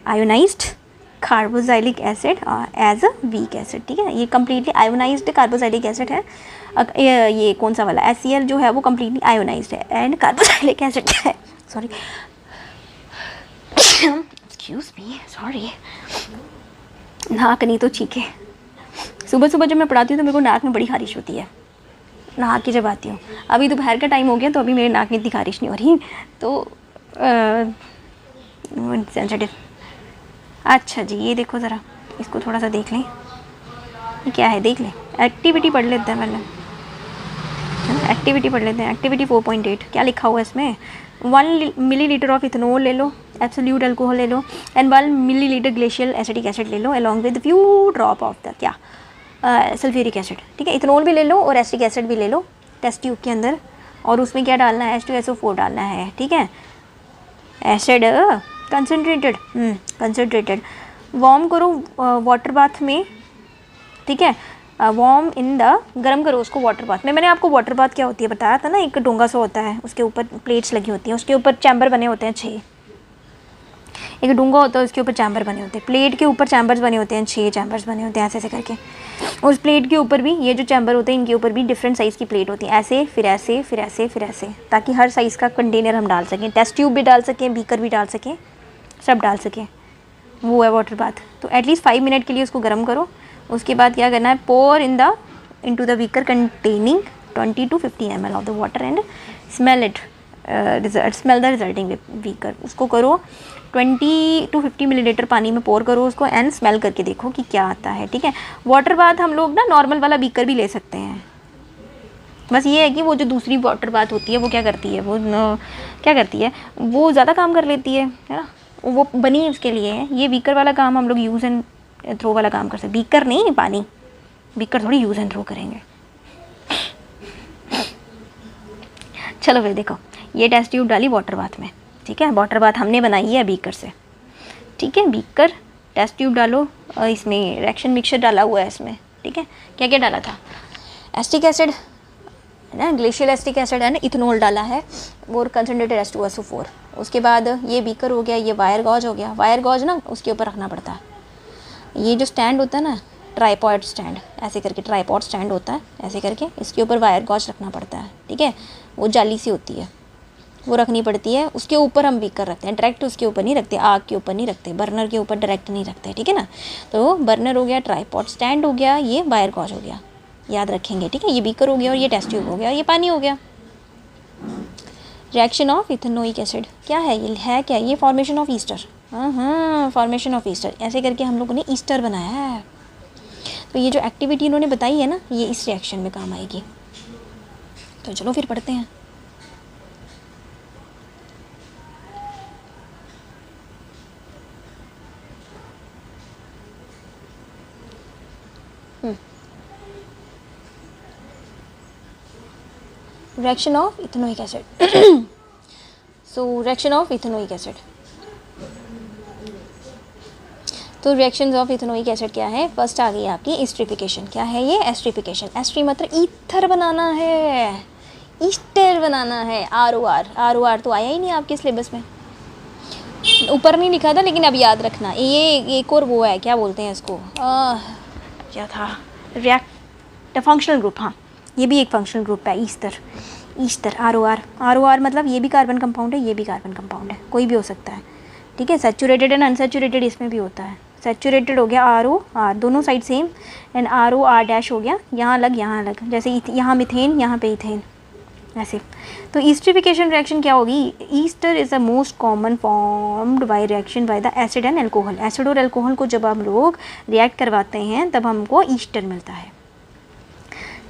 ionised carboxylic acid as a weak acid, ठीक है। ये कम्प्लीटली आयोनाइज्ड कार्बोक्सिलिक एसिड है। ये कौन सा वाला HCl जो है वो कम्प्लीटली आयोनाइज्ड है, एंड कार्बोक्सिलिक एसिड है, सॉरी एक्सक्यूज मी, सॉरी, नाक नहीं तो चीखे। सुबह सुबह जब मैं पढ़ाती हूँ तो मेरे को नाक में बड़ी खारिश होती है, नहा के जब आती हूँ। अभी दोपहर का टाइम हो गया तो अभी मेरे नाक में इतनी खारिश नहीं हो रही, तो सेंसिटिव। अच्छा जी, ये देखो ज़रा, इसको थोड़ा सा देख लें, ये क्या है देख लें। एक्टिविटी पढ़ लेते हैं पहले, एक्टिविटी पढ़ लेते हैं। एक्टिविटी 4.8 क्या लिखा हुआ है इसमें, 1 मिलीलीटर ऑफ इथेनॉल ले लो, एब्सोल्यूट अल्कोहल ले लो, and 1 millilitre glacial acidic acid ले लो, along with few drop of the क्या सल्फ्यूरिक एसिड, ठीक है। इथेनॉल भी ले लो और एसिटिक एसिड भी ले लो टेस्ट ट्यूब के अंदर, और उसमें क्या डालना है, H2SO4 डालना है, ठीक है। एसिड कंसनट्रेटेड वार्म करो वाटर बाथ में, ठीक है। वार्म इन द, गर्म करो उसको वाटर बाथ में। मैंने आपको वाटर बाथ क्या होती है बताया था ना, एक डोंगा सा होता है, उसके ऊपर प्लेट्स लगी होती हैं, उसके ऊपर चैम्बर बने होते हैं 6। एक डोंगा होता है, उसके ऊपर चैम्बर बने होते हैं, प्लेट के ऊपर चैम्बर्स बने होते हैं, 6 चैम्बर्स बने होते हैं ऐसे ऐसे करके। उस प्लेट के ऊपर भी ये जो चैम्बर होते हैं, इनके ऊपर भी डिफरेंट साइज़ की प्लेट होती है, ऐसे फिर ऐसे फिर ऐसे फिर ऐसे, ताकि हर साइज़ का कंटेनर हम डाल सकें, टेस्ट ट्यूब भी डाल सकें, बीकर भी डाल सकें, सब डाल सकें। वो है वाटर बाथ। तो एटलीस्ट 5 मिनट के लिए उसको गर्म करो। उसके बाद क्या करना है, pour into the beaker containing 20 to 50 ml of the water and smell the resulting beaker. उसको करो 20 to 50 मिलीलीटर पानी में पोर करो उसको, एंड स्मेल करके देखो कि क्या आता है, ठीक है। वाटर बाथ हम लोग ना नॉर्मल वाला बीकर भी ले सकते हैं, बस ये है कि वो जो दूसरी वाटर बाथ होती है वो क्या करती है, वो ज़्यादा काम कर लेती है ना, वो बनी उसके लिए है। ये बीकर वाला काम हम लोग यूज़ एंड थ्रो वाला काम कर सकते, बीकर नहीं पानी, बीकर थोड़ी यूज़ एंड थ्रो करेंगे। चलो फिर देखो, ये टेस्ट ट्यूब डाली वाटर बाथ में, ठीक है। वाटर बाथ हमने बनाई है बीकर से, ठीक है। बीकर, टेस्ट ट्यूब डालो, इसमें रिएक्शन मिक्सचर डाला हुआ है इसमें, ठीक है। क्या क्या डाला था, एसिटिक एसिड, है ना, ग्लेशियल एसिटिक एसिड है ना, इथेनॉल डाला है और कंसनट्रेटेड H2SO4। उसके बाद ये बीकर हो गया, ये वायर गॉज हो गया। वायर गॉज ना उसके ऊपर रखना पड़ता है। ये जो स्टैंड होता है ना, ट्राईपॉड स्टैंड, ऐसे करके ट्राईपॉड स्टैंड होता है ऐसे करके, इसके ऊपर वायर गॉज रखना पड़ता है, ठीक है। वो जाली सी होती है, वो रखनी पड़ती है। उसके ऊपर हम बीकर रखते हैं, डायरेक्ट उसके ऊपर नहीं रखते, आग के ऊपर नहीं रखते, बर्नर के ऊपर डायरेक्ट नहीं रखते, ठीक है ना। तो बर्नर हो गया, ट्राईपॉड स्टैंड हो गया, ये वायर गॉज हो गया, याद रखेंगे, ठीक है। ये बीकर हो गया और ये टेस्ट ट्यूब हो गया, ये पानी हो गया। रिएक्शन ऑफ इथेनोइक एसिड क्या है, ये है क्या, ये फॉर्मेशन ऑफ ईस्टर। हाँ, फॉर्मेशन ऑफ ईस्टर, ऐसे करके हम लोगों ने ईस्टर बनाया है। तो ये जो एक्टिविटी इन्होंने बताई है ना, ये इस रिएक्शन में काम आएगी। तो चलो फिर पढ़ते हैं। Reaction of ethanoic acid. So reaction of ethanoic acid, तो रिएक्शंस ऑफ इथेनोइक एसिड क्या है। फर्स्ट आ गई आपकी एस्टरिफिकेशन। क्या है ये, एस्टरिफिकेशन। एस्ट्री मतलब ईथर बनाना है, ईस्टर बनाना है। ROR तो आया ही नहीं आपके सिलेबस में, ऊपर नहीं लिखा था, लेकिन अब याद रखना। ये एक और वो है, क्या बोलते हैं इसको, क्या था, रिएक्ट फंक्शनल ग्रुप। हाँ, ये भी एक फंक्शनल ग्रुप है, ईस्टर। ROR मतलब ये भी कार्बन कंपाउंड है, ये भी कार्बन कंपाउंड है, कोई भी हो सकता है, ठीक है। सैचुरेटेड एंड अनसैचुरेटेड इसमें भी होता है। सैचुरेटेड हो गया ROR, दोनों साइड सेम, एंड ROR' हो गया, यहाँ अलग यहाँ अलग, जैसे यहाँ मिथेन यहाँ पे इथेन, ऐसे। तो ईस्टरिफिकेशन रिएक्शन क्या होगी, Easter is the most common formed by reaction by the acid and alcohol. Acid और एल्कोहल को जब हम लोग रिएक्ट करवाते हैं तब हमको ईस्टर मिलता है,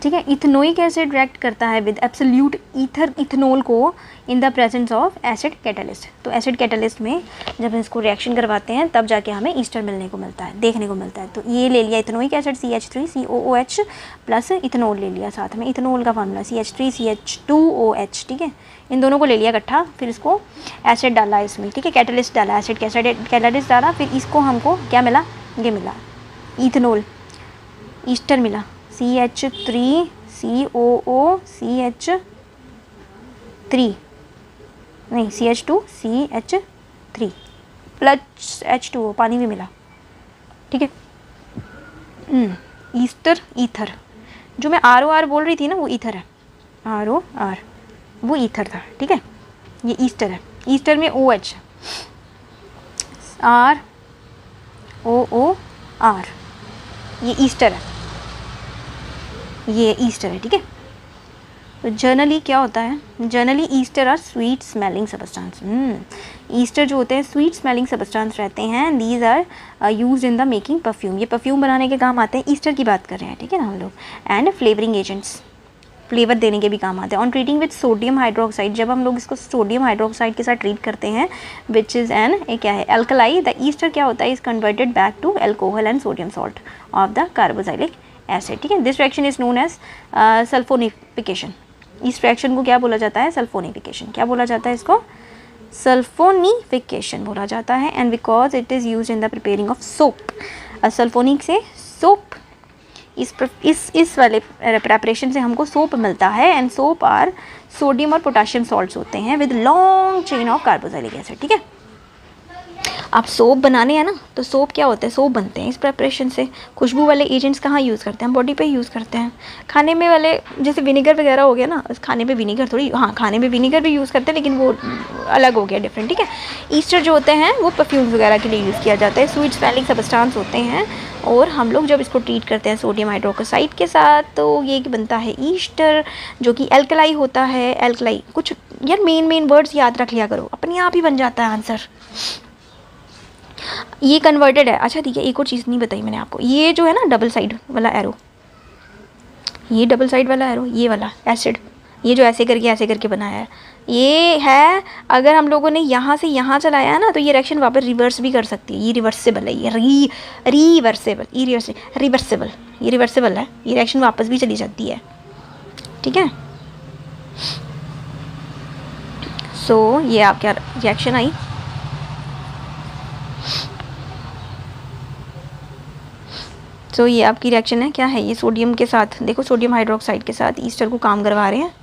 ठीक है। इथेनोइक एसिड रिएक्ट करता है विद एब्सोल्यूट ईथर इथेनॉल को in the presence of acid catalyst. तो एसिड कैटलिस्ट में जब इसको रिएक्शन करवाते हैं तब जाके हमें ईस्टर मिलने को मिलता है, देखने को मिलता है। तो ये ले लिया ethanoic acid CH3COOH plus ethanol ले लिया साथ में, इथेनॉल का फार्मूला CH3CH2OH, ठीक है। इन दोनों को ले लिया इकट्ठा, फिर इसको एसिड डाला इसमें, ठीक है, कैटलिस्ट डाला, एसिड कैटलिस्ट डाला, फिर इसको हमको क्या मिला, ये मिला इथेनॉल, ईस्टर मिला CH3COOCH3 नहीं CH2CH3 प्लस H2O, पानी भी मिला, ठीक है। ईस्टर ईथर, जो मैं ROR बोल रही थी ना वो ईथर है, ROR वो ईथर था, ठीक है। ये ईस्टर है, ईस्टर में OH, ROOR, ये ईस्टर है, ये ईस्टर है, ठीक है। तो जनरली क्या होता है, generally ester are sweet smelling substance. Ester जो होते हैं स्वीट स्मेलिंग सबस्टेंस रहते हैं, these are used in the making perfume. ये परफ्यूम बनाने के काम आते हैं, ईस्टर की बात कर रहे हैं, ठीक है ना हम लोग। एंड फ्लेवरिंग एजेंट्स, फ्लेवर देने के भी काम आते हैं। On treating with sodium hydroxide, जब हम लोग इसको सोडियम हाइड्रोक्साइड के साथ ट्रीट करते हैं, विच इज़ एन क्या है, एल्कलाई, द ईस्टर क्या होता है, is converted back to alcohol and sodium salt of the carboxylic acid, ठीक है। This reaction is known as saponification. इस रिएक्शन को क्या बोला जाता है, सल्फोनिफिकेशन। क्या बोला जाता है इसको, सल्फोनिफिकेशन बोला जाता है। And because it is use in the preparing of soap, sulphonic से सोप, इस वाले प्रेपरेशन से हमको सोप मिलता है। एंड सोप आर सोडियम और पोटाशियम सॉल्ट्स होते हैं with long chain of carboxylic acid, ठीक है। आप सोप बनाने हैं ना, तो सोप क्या होता है, सोप बनते हैं इस प्रेपरेशन से। खुशबू वाले एजेंट्स कहाँ यूज़ करते हैं, हम बॉडी पे यूज़ करते हैं। खाने में वाले जैसे विनेगर वगैरह हो गया ना, खाने पे विनेगर थोड़ी, हाँ खाने में विनेगर भी यूज़ करते हैं, लेकिन वो अलग हो गया, डिफरेंट, ठीक है। ईस्टर जो होते हैं वो परफ्यूम्स वगैरह के लिए यूज़ किया जाता है, स्वीट स्मेलिंग सबस्टेंस होते हैं। और हम लोग जब इसको ट्रीट करते हैं सोडियम हाइड्रोक्साइड के साथ, तो ये बनता है ईस्टर, जो कि एल्कलाई होता है। एल्कलाई कुछ यार मेन वर्ड्स याद रख लिया करो, अपने आप ही बन जाता है आंसर। ये कन्वर्टेड है। अच्छा ठीक है, एक और चीज़ नहीं बताई मैंने आपको, ये जो है ना डबल साइड वाला एरो, ये डबल साइड वाला एरो, ये वाला एसिड, ये जो ऐसे करके बनाया है, ये है अगर हम लोगों ने यहाँ से यहाँ चलाया है ना, तो ये रिएक्शन वापस रिवर्स भी कर सकती है। ये रिवर्सिबल है, ये रिवर्सिबल ये रिवर्सिबल है, ये रिएक्शन वापस भी चली जाती है, ठीक है। सो ये आप क्या रिएक्शन आई, सो ये आपकी रिएक्शन है, क्या है ये, सोडियम के साथ, देखो सोडियम हाइड्रोक्साइड के साथ ईस्टर को काम करवा रहे हैं,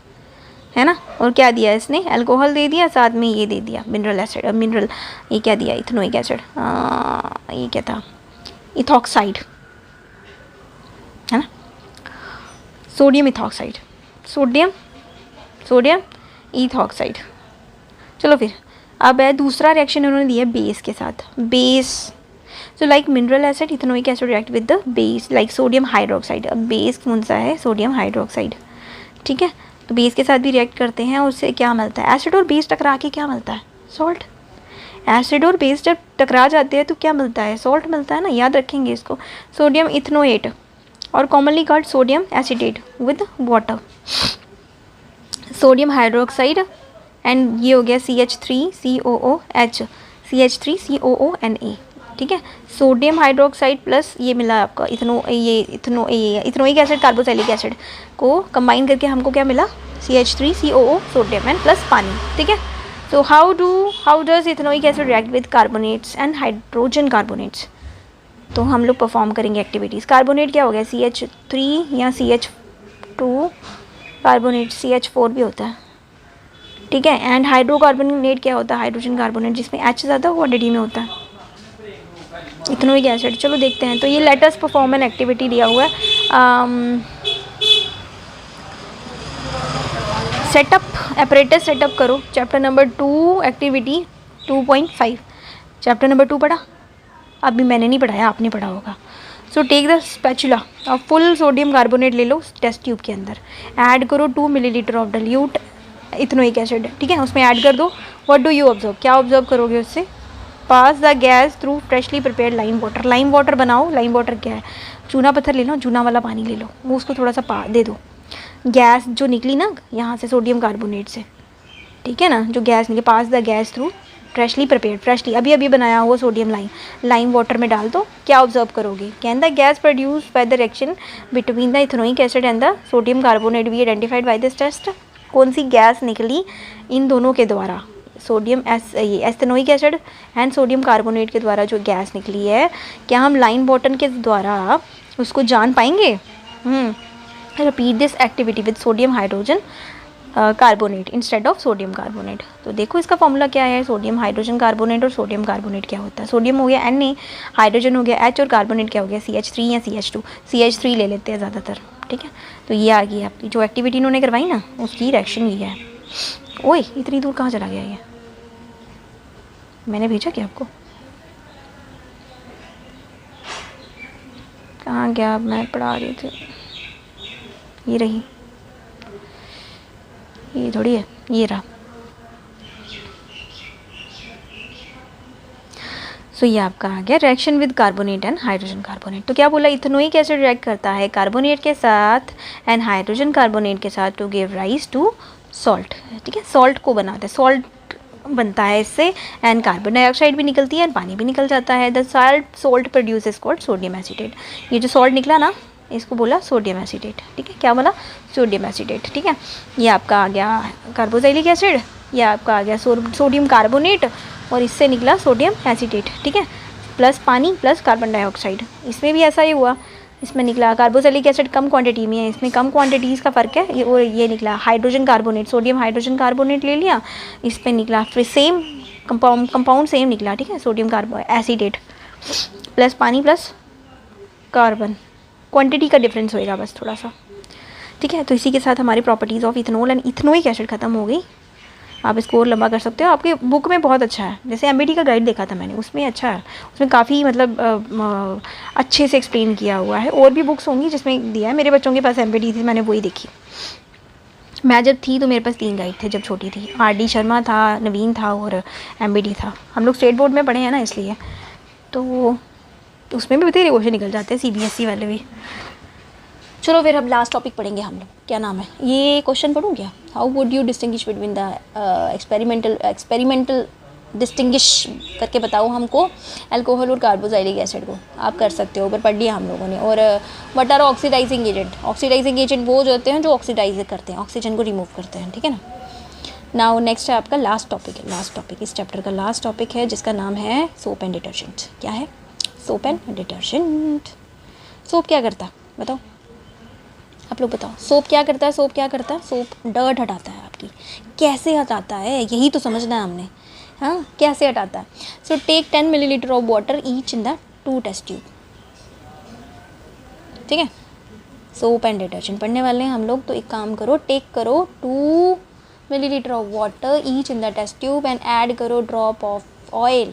है ना। और क्या दिया इसने, अल्कोहल दे दिया, साथ में ये दे दिया मिनरल एसिड, मिनरल ये क्या दिया, इथेनोइक एसिड, ये क्या था, इथॉक्साइड, है ना, सोडियम इथॉक्साइड, सोडियम इथॉक्साइड। चलो फिर अब है दूसरा रिएक्शन उन्होंने दिया बेस के साथ, base. So like mineral acid, ethanoic acid react with the base like sodium hydroxide. अब बेस कौन सा है, सोडियम हाइड्रोक्साइड, ठीक है। तो बेस के साथ भी रिएक्ट करते हैं, उससे क्या मिलता है, एसिड और बेस टकरा के क्या मिलता है, सॉल्ट। एसिड और बेस जब टकरा जाते हैं तो क्या मिलता है, सॉल्ट मिलता है ना, याद रखेंगे इसको। सोडियम इथनोएट और commonly called sodium acetate with water, sodium hydroxide, and ये हो गया CH3COOH, CH3COONA, ठीक है। सोडियम हाइड्रोक्साइड प्लस ये मिला आपका इथनोइक एसिड, कार्बोक्सिलिक एसिड को कंबाइन करके हमको क्या मिला, CH3COO सोडियम एंड प्लस पानी, ठीक है। So how does ethanoic acid react with carbonates and hydrogen carbonates. तो हम लोग परफॉर्म करेंगे एक्टिविटीज़। कार्बोनेट क्या हो गया, CH3 या CH2, कार्बोनेट CH4 भी होता है, ठीक है। एंड हाइड्रोकार्बोनेट क्या होता है, हाइड्रोजन कार्बोनेट, जिसमें H ज़्यादा क्वांटिटी में होता है, इथेनोइक एसिड। चलो देखते हैं। तो ये लेटस परफॉर्म एन एक्टिविटी दिया हुआ है, सेटअप एपरेटस सेटअप करो, chapter number 2 activity 2.5। Chapter number 2 पढ़ा, अभी मैंने नहीं पढ़ाया, आपने पढ़ा होगा। सो टेक द स्पैचुला और फुल सोडियम कार्बोनेट ले लो टेस्ट ट्यूब के अंदर, ऐड करो 2 millilitre of dilute ethanoic acid, ठीक है, उसमें ऐड कर दो। व्हाट डू यू ऑब्जर्व, क्या ऑब्जर्व करोगे उससे, pass the gas through freshly prepared lime water. Lime water बनाओ, लाइम वाटर क्या है, चूना पत्थर ले लो, चूना वाला पानी ले लो, वो उसको थोड़ा सा दे दो। गैस जो निकली ना यहाँ से सोडियम कार्बोनेट से, ठीक है ना, जो गैस निकली, pass the gas through freshly prepared, freshly अभी अभी बनाया हुआ सोडियम लाइम वाटर में डाल दो। क्या ऑब्जर्व करोगे, can the gas produce by the reaction between the ethanoic acid and the sodium carbonate be identified by this test. कौन सी गैस निकली इन दोनों के द्वारा, sodium ethanoic acid and sodium carbonate के द्वारा जो गैस निकली है, क्या हम लाइम वाटर के द्वारा उसको जान पाएंगे। Repeat this activity with sodium hydrogen carbonate instead of sodium carbonate. तो देखो इसका फॉर्मूला क्या है, सोडियम हाइड्रोजन कार्बोनेट और सोडियम कार्बोनेट क्या होता है, सोडियम हो गया Na, हाइड्रोजन हो गया H और कार्बोनेट क्या हो गया CH3 या CH2, CH3 ले लेते हैं ज़्यादातर, ठीक है। तो ये आ गई आपकी जो एक्टिविटी इन्होंने करवाई ना, उसकी रिएक्शन ये है। ओए इतनी दूर कहाँ चला गया ये, मैंने भेजा क्या आपको, कहाँ गया, मैं पढ़ा रही थी, ये रही, ये थोड़ी है, ये रहा। सो ये आपका आ गया reaction with carbonate and hydrogen carbonate. तो क्या बोला, इथेनोइक एसिड रिएक्ट करता है कार्बोनेट के साथ एंड हाइड्रोजन कार्बोनेट के साथ to give rise to salt, ठीक है, सॉल्ट को बनाते हैं, सॉल्ट बनता है इससे, एंड कार्बन डाइऑक्साइड भी निकलती है, पानी भी निकल जाता है। The salt produces called sodium acetate. ये जो सॉल्ट निकला ना, इसको बोला सोडियम एसिटेट, ठीक है, क्या बोला, सोडियम एसिटेट, ठीक है। ये आपका आ गया कार्बोक्सिलिक एसिड, ये आपका आ गया सोडियम कार्बोनेट, और इससे निकला सोडियम एसिटेट, ठीक है, प्लस पानी प्लस कार्बन डाइऑक्साइड। इसमें भी ऐसा ही हुआ, इसमें निकला कार्बोक्सिलिक एसिड कम क्वांटिटी में है, इसमें कम क्वांटिटीज़ का फ़र्क है, ये निकला hydrogen carbonate, sodium hydrogen carbonate ले लिया, इस पर निकला फिर सेम कंपाउंड सेम निकला, ठीक है, सोडियम एसिटेट प्लस पानी प्लस कार्बन, क्वांटिटी का डिफरेंस होएगा बस थोड़ा सा, ठीक है। तो इसी के साथ हमारी properties of ethanol and ethanoic acid ख़त्म हो गई। आप इसको और लंबा कर सकते हो, आपके बुक में बहुत अच्छा है, जैसे एमबीटी का गाइड देखा था मैंने, उसमें अच्छा है, उसमें काफ़ी मतलब अच्छे से एक्सप्लेन किया हुआ है। और भी बुक्स होंगी जिसमें दिया है, मेरे बच्चों के पास एमबीटी थी, मैंने वही देखी। मैं जब थी तो मेरे पास 3 गाइड थे जब छोटी थी, RD शर्मा था, नवीन था और एमबीटी था। हम लोग स्टेट बोर्ड में पढ़े हैं ना, इसलिए तो उसमें भी बतेरे क्वेश्चन निकल जाते हैं, CBSE वाले भी। चलो फिर हम लास्ट टॉपिक पढ़ेंगे हम लोग, क्या नाम है, ये क्वेश्चन पढ़ूँ क्या, how would you distinguish between the experimental distinguish करके बताओ हमको अल्कोहल और कार्बोक्सिलिक एसिड को। आप कर सकते हो, ऊपर पढ़ लिया हम लोगों ने। और what are oxidising agent, oxidising agent वो जो होते हैं जो ऑक्सीडाइज करते हैं, ऑक्सीजन को रिमूव करते हैं, ठीक है ना। नाउ नेक्स्ट है आपका लास्ट टॉपिक, इस चैप्टर का लास्ट टॉपिक है जिसका नाम है सोप एंड डिटर्जेंट। क्या है, सोप एंड डिटर्जेंट। सोप क्या करता है बताओ, आप लोग बताओ। सोप क्या करता है, सोप क्या करता है? सोप डर्ट हटाता है आपकी। कैसे हटाता है, यही तो समझना है हमने। हाँ, कैसे हटाता है? So take 10 millilitre of water each in the 2 test tube. ठीक है, सोप एंड डिटर्जेंट पढ़ने वाले हैं हम लोग, तो एक काम करो, टेक करो 2 millilitre of water each in the test tube and add करो drop of oil,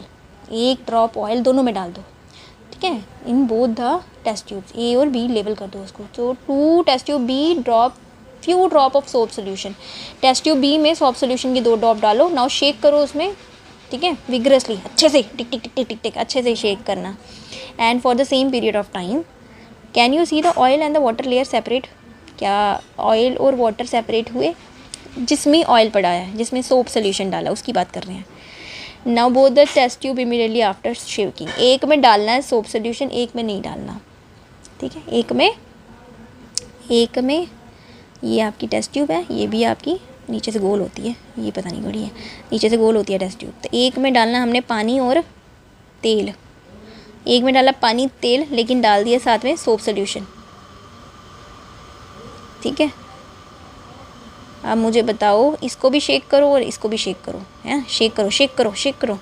1 drop oil दोनों में डाल दो। ठीक है, in both the test tubes, A और बी लेवल कर दो उसको। तो 2 test tube B drop few drop of soap solution, test tube B में सोप सोल्यूशन की 2 ड्रॉप डालो। नाउ शेक करो उसमें, ठीक है, विग्रसली, अच्छे से, टिक टिक टिक टिक टिक टिक अच्छे से शेक करना। And for the same period of time can you see the oil and the water layer separate, क्या ऑयल और वाटर सेपरेट हुए? जिसमें ऑयल पड़ा है, जिसमें सोप सोल्यूशन डाला, उसकी बात कर रहे हैं। Now both the test tube immediately after shaking, एक में डालना है सोप सोल्यूशन, एक में नहीं डालना। ठीक है, एक में ये आपकी टेस्ट ट्यूब है, ये भी आपकी नीचे से गोल होती है, ये पता नहीं घड़ी है, नीचे से गोल होती है टेस्ट ट्यूब। तो एक में डालना हमने पानी और तेल, एक में डाला पानी तेल, लेकिन डाल दिया साथ में सोप सोल्यूशन। ठीक है, अब मुझे बताओ, इसको भी शेक करो और इसको भी शेक करो, है शेक करो शेक करो शेक करो।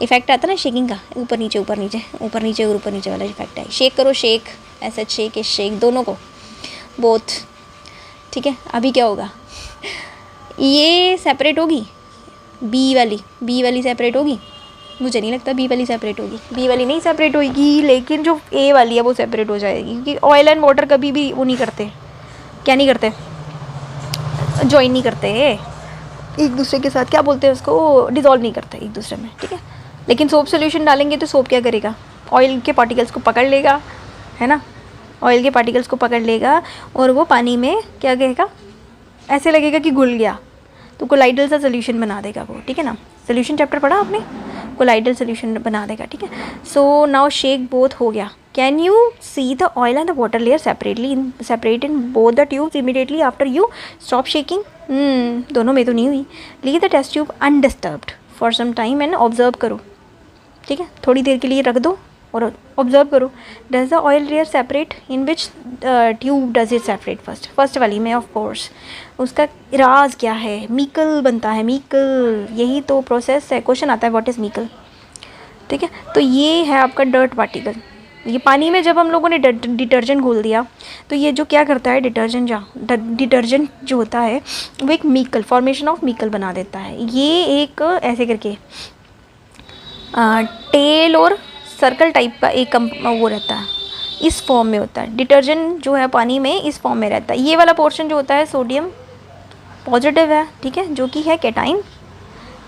इफेक्ट आता है ना शेकिंग का, ऊपर नीचे ऊपर नीचे ऊपर नीचे और ऊपर नीचे वाला इफेक्ट है। शेक करो, शेक ऐसा, शेक शेक दोनों को, बोथ। ठीक है, अभी क्या होगा, ये सेपरेट होगी, बी वाली सेपरेट होगी? मुझे नहीं लगता बी वाली सेपरेट होगी, बी वाली नहीं सेपरेट होगी, लेकिन जो ए वाली है वो सेपरेट हो जाएगी, क्योंकि ऑयल एंड वाटर कभी भी वो नहीं करते, क्या नहीं करते, ज्वाइन नहीं करते एक दूसरे के साथ, क्या बोलते हैं उसको, डिज़ोल्व नहीं करते एक दूसरे में। ठीक है, लेकिन सोप सोल्यूशन डालेंगे तो सोप क्या करेगा, ऑयल के पार्टिकल्स को पकड़ लेगा, है ना, ऑयल के पार्टिकल्स को पकड़ लेगा और वो पानी में क्या कहेगा, ऐसे लगेगा कि घुल गया, तो कोलाइडल सा सोल्यूशन बना देगा वो। ठीक है ना, सोल्यूशन चैप्टर पढ़ा आपने, कोलाइडल सोल्यूशन बना देगा। ठीक है, सो नाउ शेक बोथ हो गया। Can you see the oil and the water layer separate in both the tubes immediately after you stop shaking? दोनों में तो नहीं हुई। Leave the test tube undisturbed for some time and observe करो। ठीक है, थोड़ी देर के लिए रख दो और ऑब्जर्व करो। Does the oil layer separate, in which tube does it separate? First वाली में ऑफ कोर्स। उसका राज क्या है? मीकल बनता है, मीकल, यही तो प्रोसेस है। क्वेश्चन आता है व्हाट इज़ मीकल। ठीक है, तो ये है आपका डर्ट पार्टिकल। ये पानी में जब हम लोगों ने डिटर्जेंट घोल दिया, तो ये जो क्या करता है, डिटर्जेंट जो होता है वो एक मीकल, फॉर्मेशन ऑफ मीकल बना देता है। ये एक ऐसे करके टेल और सर्कल टाइप का एक वो रहता है, इस फॉर्म में होता है। डिटर्जेंट जो है पानी में इस फॉर्म में रहता है। ये वाला पोर्शन जो होता है सोडियम पॉजिटिव है, ठीक है, जो कि है कैटाइन।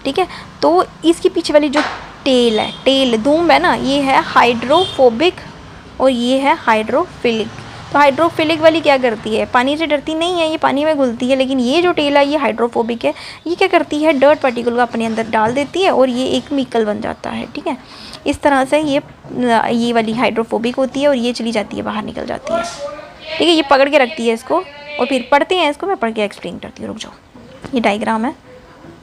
ठीक है, तो इसके पीछे वाली जो टेल है, टेल दूम है ना, ये है हाइड्रोफोबिक और ये है हाइड्रोफिलिक। तो हाइड्रोफिलिक वाली क्या करती है, पानी से डरती नहीं है, ये पानी में घुलती है। लेकिन ये जो टेल है ये हाइड्रोफोबिक है, ये क्या करती है, डर्ट पार्टिकल को अपने अंदर डाल देती है और ये एक मीकल बन जाता है। ठीक है, इस तरह से ये वाली हाइड्रोफोबिक होती है और ये चली जाती है, बाहर निकल जाती है। ठीक है, ये पकड़ के रखती है इसको और फिर पढ़ते हैं इसको, मैं पढ़ के एक्सप्लेन करती हूँ, रुक जाओ। ये डायग्राम है,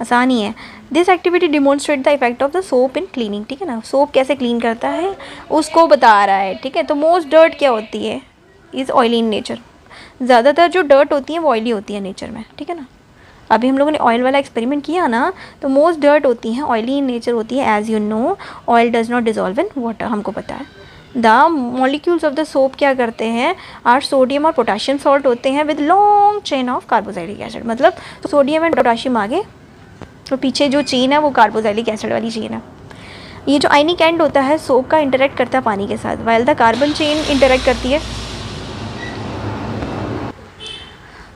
आसान ही है। This activity demonstrate the effect of the soap in cleaning. ठीक है ना, सोप कैसे क्लीन करता है उसको बता रहा है। ठीक है, तो मोस्ट डर्ट क्या होती है, इज़ ऑयली इन नेचर। ज़्यादातर जो डर्ट होती है वो ऑयली होती है नेचर में। ठीक है ना, अभी हम लोगों ने ऑयल वाला एक्सपेरिमेंट किया ना, तो मोस्ट डर्ट होती हैं ऑयली इन नेचर होती है। As you know, oil does not dissolve in water, हमको पता है। The molecules of the soap क्या करते हैं, आर सोडियम और पोटाशियम सॉल्ट होते हैं with long chain of carboxylic acid. मतलब सोडियम एंड पोटाशियम आगे तो पीछे जो चेन है वो कार्बोक्सिलिक एसिड वाली चेन है। ये जो आयनिक एंड होता है सोप का, इंटरेक्ट करता है पानी के साथ, while the carbon chain interact करती है।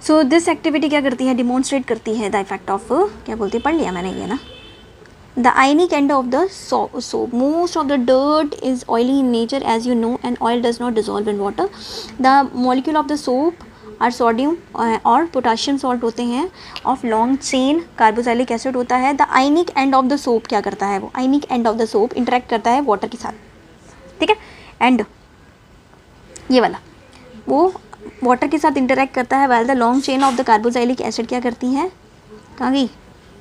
सो दिस एक्टिविटी क्या करती है, डिमॉन्स्ट्रेट करती है द इफेक्ट ऑफ, क्या बोलते हैं, पढ़ लिया मैंने ये ना, the ionic end of the soap. Most of the dirt is oily in nature as you know and oil does not dissolve in water. The molecule of the soap और sodium और पोटाशियम सॉल्ट होते हैं of long chain, carboxylic acid होता है। The ionic end of the soap क्या करता है, वो ionic end of the soap interact करता है वाटर के साथ। ठीक है, एंड ये वाला वो वाटर के साथ इंटरेक्ट करता है, while the long chain of the carboxylic acid क्या करती है, कहाँ गई,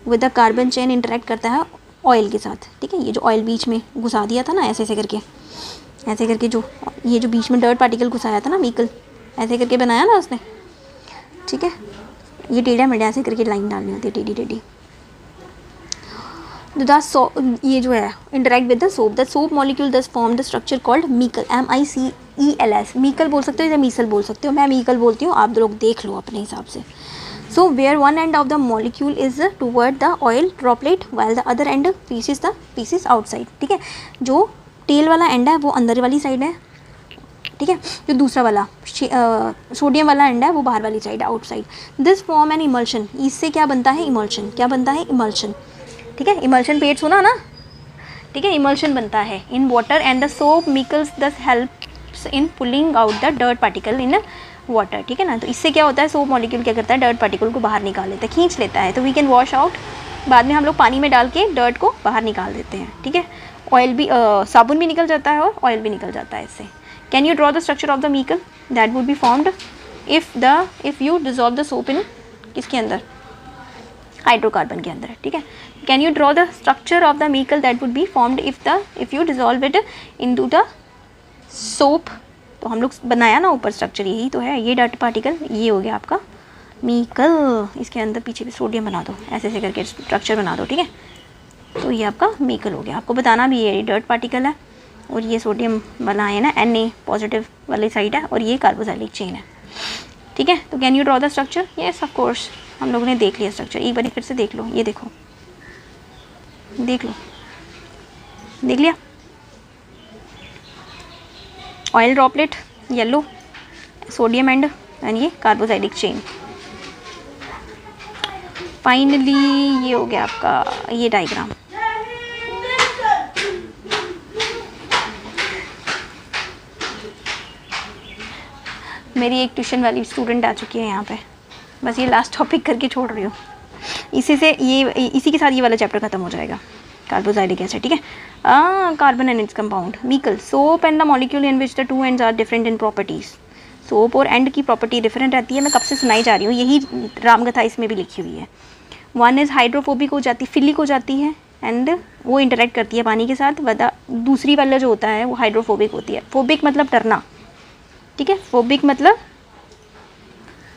with the carbon chain interact करता है ऑयल के साथ। ठीक है, ये जो ऑयल बीच में घुसा दिया था ना ऐसे ऐसे करके, ऐसे करके जो ये जो बीच में डर्ट पार्टिकल घुसाया था ना मीकल, ऐसे करके बनाया ना उसने, ठीक है। ये टेढ़ा मेढ़ा ऐसे करके लाइन डालनी होती है, टेढ़ी टेढ़ी। ये जो है interact with the soap molecule thus form the structure called micelle, MICELS। Micelle बोल सकते हो या मीसल बोल सकते हो, मैं मीकल बोलती हूँ, आप लोग देख लो अपने हिसाब से। So where one end of the molecule is toward the oil droplet while the other end pieces outside, ठीक है। जो टेल वाला एंड है वो अंदर वाली साइड है, ठीक है। जो दूसरा वाला सोडियम वाला एंड है वो बाहर वाली साइड है, outside. This form an emulsion, इससे क्या बनता है, इमल्शन। क्या बनता है, इमल्शन, ठीक है। इमल्शन पेट सुना ना, ठीक है। इमल्शन बनता है in water and the soap micelles thus helps in pulling out the dirt particle in water, ठीक है ना। तो इससे क्या होता है, सोप मॉलिक्यूल क्या करता है, डर्ट पार्टिकल को बाहर निकाल लेता है, खींच लेता है। तो वी कैन वॉश आउट, बाद में हम लोग पानी में डाल के डर्ट को बाहर निकाल देते हैं, ठीक है। ऑयल भी साबुन भी निकल जाता है और ऑयल भी निकल जाता है इससे। Can you draw the structure of the micelle that would be formed if you dissolve the soap in किसके अंदर, हाइड्रोकार्बन के अंदर, ठीक है। Can you draw the structure of the micelle that would be formed if you dissolve it into the soap. तो हम लोग बनाया ना ऊपर स्ट्रक्चर, यही तो है, ये डर्ट पार्टिकल, ये हो गया आपका मीकल। इसके अंदर पीछे भी सोडियम बना दो, ऐसे ऐसे करके स्ट्रक्चर बना दो, ठीक है। तो ये आपका मीकल हो गया। आपको बताना भी है ये डर्ट पार्टिकल है और ये सोडियम वाला है ना, Na पॉजिटिव वाली साइड है, और ये कार्बोक्सिलिक चेन है, ठीक है। तो can you draw the structure, yes of course, हम लोगों ने देख लिया स्ट्रक्चर। एक बार फिर से देख लो, ये देखो, देख लो, देख लिया। Oil droplet yellow, sodium and ये कार्बोक्सिलिक चेन। फाइनली ये हो गया आपका ये डायग्राम। मेरी एक ट्यूशन वाली स्टूडेंट आ चुकी है यहाँ पे, बस ये लास्ट टॉपिक करके छोड़ रही हूँ। इसी के साथ ये वाला चैप्टर खत्म हो जाएगा, कार्बोक्सिलिक एसिड, ठीक है। Carbon and its compound micelle, soap and the molecule in which the two ends are different in properties. Soap और एंड की प्रॉपर्टी डिफरेंट रहती है, मैं कब से सुनाई जा रही हूँ, यही रामकथा इसमें भी लिखी हुई है। वन इज़ हाइड्रोफोबिक हो जाती, फिलिक हो जाती है, एंड वो इंटरेक्ट करती है पानी के साथ। दूसरी वाला जो होता है वो हाइड्रोफोबिक होती है। फोबिक मतलब डरना, ठीक है। फोबिक मतलब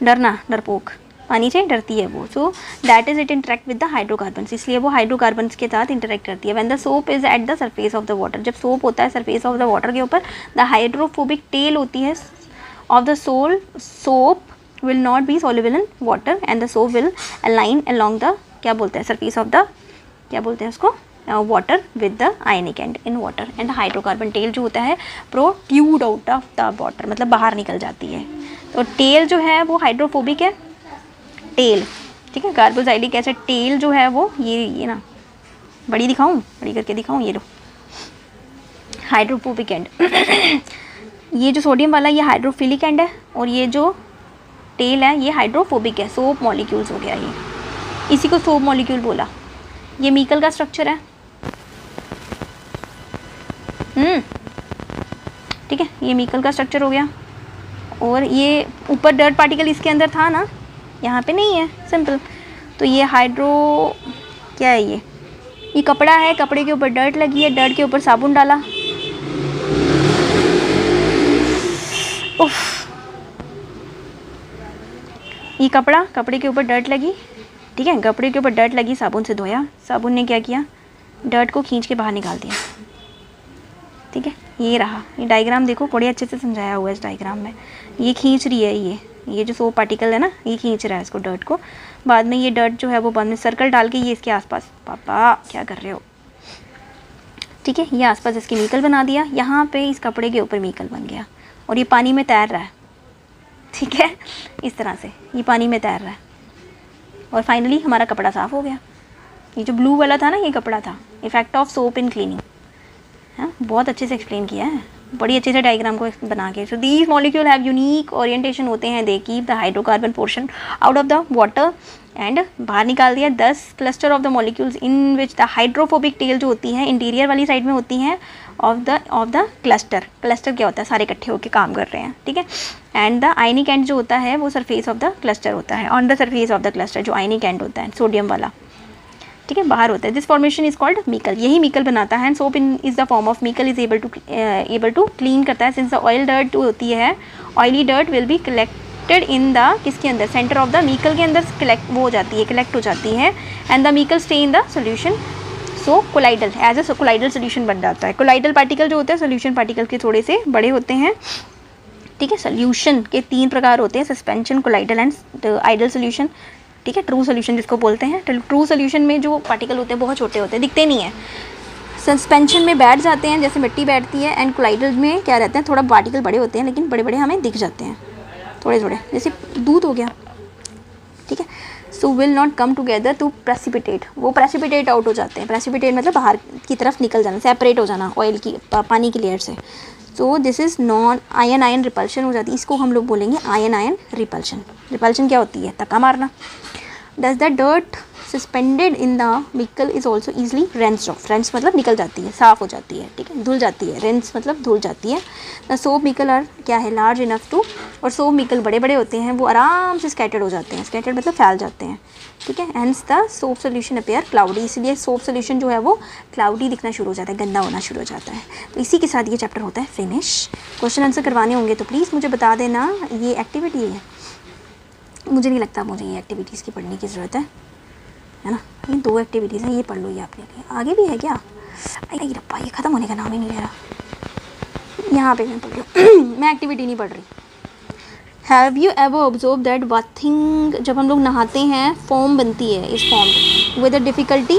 डरना, डरपोक, पानी से डरती है वो। So that is it interact with the hydrocarbons, इसलिए वो हाइड्रोकार्बन्स के साथ इंटरेक्ट करती है। When the soap is at the surface of the water, जब सोप होता है सरफेस ऑफ द वाटर के ऊपर, द हाइड्रोफोबिक टेल होती है of the soap will not be soluble in water and the soap will align along the, क्या बोलते हैं, सरफेस ऑफ द, क्या बोलते हैं उसको, water with the ionic end in water. And hydrocarbon tail जो होता है protrude out of the water, मतलब बाहर निकल जाती है। तो टेल जो है वो हाइड्रोफोबिक है, टेल, ठीक है। कार्बोक्सिलिक एसिड टेल जो है वो ये ना, बड़ी दिखाऊं, बड़ी करके दिखाऊं, ये लो, हाइड्रोफोबिक एंड। ये जो सोडियम वाला ये हाइड्रोफिलिक एंड है, और ये जो टेल है ये हाइड्रोफोबिक है, सोप मॉलिक्यूल्स हो गया ये, इसी को सोप मॉलिक्यूल बोला। ये मीकल का स्ट्रक्चर है, ठीक है, ये मीकल का स्ट्रक्चर हो गया। और ये ऊपर डर्ट पार्टिकल इसके अंदर था ना, यहाँ पे नहीं है, सिंपल। तो ये हाइड्रो, क्या है ये कपड़ा है, कपड़े के ऊपर डर्ट लगी है, डर्ट के ऊपर साबुन डाला, उफ, ये कपड़े के ऊपर डर्ट लगी, ठीक है, कपड़े के ऊपर डर्ट लगी, साबुन से धोया, साबुन ने क्या किया, डर्ट को खींच के बाहर निकाल दिया, ठीक है। ये रहा, ये डायग्राम देखो, बड़े अच्छे से समझाया हुआ है इस डायग्राम में। ये खींच रही है, ये जो सोप पार्टिकल है ना, ये खींच रहा है इसको, डर्ट को। बाद में ये डर्ट जो है वो बाद में सर्कल डाल के ये इसके आसपास, पापा क्या कर रहे हो, ठीक है, ये आसपास इसके मीकल बना दिया। यहाँ पे इस कपड़े के ऊपर मीकल बन गया, और ये पानी में तैर रहा है, ठीक है, इस तरह से ये पानी में तैर रहा है। और फाइनली हमारा कपड़ा साफ़ हो गया। ये जो ब्लू वाला था ना, ये कपड़ा था, effect of soap in cleaning. हाँ, बहुत अच्छे से एक्सप्लेन किया है, बड़ी अच्छे से डायग्राम को बना के। So these molecule have unique orientation होते हैं, they keep the hydrocarbon portion out of the water and बाहर निकाल दिया। 10 cluster of the molecules in which the hydrophobic tell जो होती हैं इंटीरियर वाली साइड में होती हैं ऑफ द क्लस्टर। क्लस्टर क्या होता है, सारे इकट्ठे होकर काम कर रहे हैं, ठीक है। एंड द आयनिक एंड जो होता है वो सरफेस ऑफ द क्लस्टर होता है, on the surface of the cluster जो आयनिक एंड होता है, सोडियम वाला, ठीक है, बाहर होता है। This formation is called micelle, यही मीकल बनाता है। And soap in is the form of micelle is able to clean करता है। सिंस द ऑयल डर्ट होती है, oily dirt will be collected in the, किसके अंदर, सेंटर ऑफ द मीकल के अंदर कलेक्ट वो हो जाती है, कलेक्ट हो जाती है। And the micelle stay in the solution, so colloidal, as a colloidal solution बन जाता है। कोलाइडल पार्टिकल जो होते हैं सोल्यूशन पार्टिकल के थोड़े से बड़े होते हैं, ठीक है। सोल्यूशन के 3 प्रकार होते हैं, suspension, colloidal and idol solution, ठीक है। ट्रू सोल्यूशन जिसको बोलते हैं, ट्रू सोल्यूशन में जो पार्टिकल होते हैं बहुत छोटे होते हैं, दिखते नहीं हैं। सस्पेंशन में बैठ जाते हैं जैसे मिट्टी बैठती है, एंड कोलाइडल में क्या रहते हैं, थोड़ा पार्टिकल बड़े होते हैं लेकिन बड़े बड़े हमें दिख जाते हैं थोड़े थोड़े, जैसे दूध हो गया, ठीक है। So will not come together to precipitate, वो प्रेसिपिटेट आउट हो जाते हैं। प्रेसिपिटेट मतलब बाहर की तरफ निकल जाना, सेपरेट हो जाना ऑयल की, पानी की लेयर से। So this is non ion ion repulsion हो जाती है, इसको हम लोग बोलेंगे आयन आयन रिपल्शन। रिपल्शन क्या होती है, धक्का मारना। Does the dirt suspended in the micelle is also easily rinsed off, rinse मतलब निकल जाती है, साफ़ हो जाती है, ठीक है, धुल जाती है। रेंस मतलब धुल जाती है। द सोप मीकल आर क्या है, लार्ज इनफ टू, और सोप मीकल बड़े बड़े होते हैं, वो आराम से स्कैटर्ड हो जाते हैं, स्कैटर्ड मतलब फैल जाते हैं, ठीक है। Hence the soap solution appear cloudy, इसलिए सोप सोल्यूशन जो है वो क्लाउडी दिखना शुरू हो जाता है, गंदा होना शुरू हो जाता है। तो इसी के साथ ये चैप्टर होता है फिनिश। क्वेश्चन आंसर करवाने होंगे तो प्लीज़ मुझे बता देना। ये एक्टिविटी है, मुझे नहीं लगता मुझे ये एक्टिविटीज़ की पढ़ने की ज़रूरत है ना। ये 2 एक्टिविटीज़ हैं, ये पढ़ लो, ये आपके लिए। आगे भी है क्या, अरे रब्बा ये ख़त्म होने का नाम ही नहीं ले रहा। यहाँ पे मैं पढ़ रही हूँ मैं एक्टिविटी नहीं पढ़ रही। Have you ever observe that bathing, जब हम लोग नहाते हैं फोम बनती है, इस फॉर्म विद अ डिफ़िकल्टी,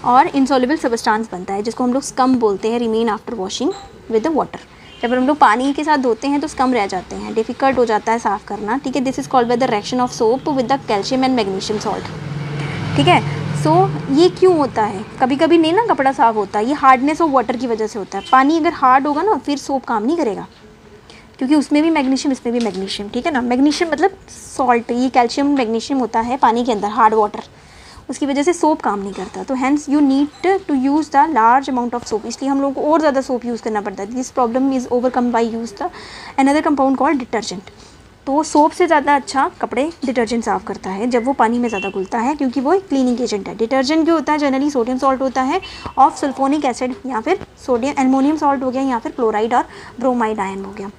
और इंसॉल्युबल सबस्टांस बनता है जिसको हम लोग स्कम बोलते हैं, remain after washing with the water. जब हम लोग पानी के साथ धोते हैं तो स्कम रह जाते हैं, डिफ़िकल्ट हो जाता है साफ़ करना, ठीक है। This is called by the reaction of soap with the calcium and magnesium salt, ठीक है। सो ये क्यों होता है, कभी कभी नहीं ना कपड़ा साफ़ होता है, ये हार्डनेस ऑफ वाटर की वजह से होता है। पानी अगर हार्ड होगा ना फिर सोप काम नहीं करेगा, क्योंकि उसमें भी मैग्नीशियम, इसमें भी मैग्नीशियम, ठीक है ना। मैग्नीशियम मतलब सॉल्ट, ये कैल्शियम मैग्नीशियम होता है पानी के अंदर, हार्ड वाटर, उसकी वजह से सोप काम नहीं करता। तो hence you need to use the large amount of soap, इसलिए हम लोग को और ज़्यादा सोप यूज़ करना पड़ता है। This problem is overcome bye use the another compound called detergent. तो सोप से ज़्यादा अच्छा कपड़े डिटर्जेंट साफ़ करता है जब वो पानी में ज़्यादा घुलता है, क्योंकि वो एक क्लीनिंग एजेंट है। डिटर्जेंट जो होता है जनरली सोडियम सॉल्ट होता है ऑफ सल्फोनिक एसिड, या फिर सोडियम एल्युमिनियम सॉल्ट हो गया, या फिर क्लोराइड और ब्रोमाइड आयन हो गया।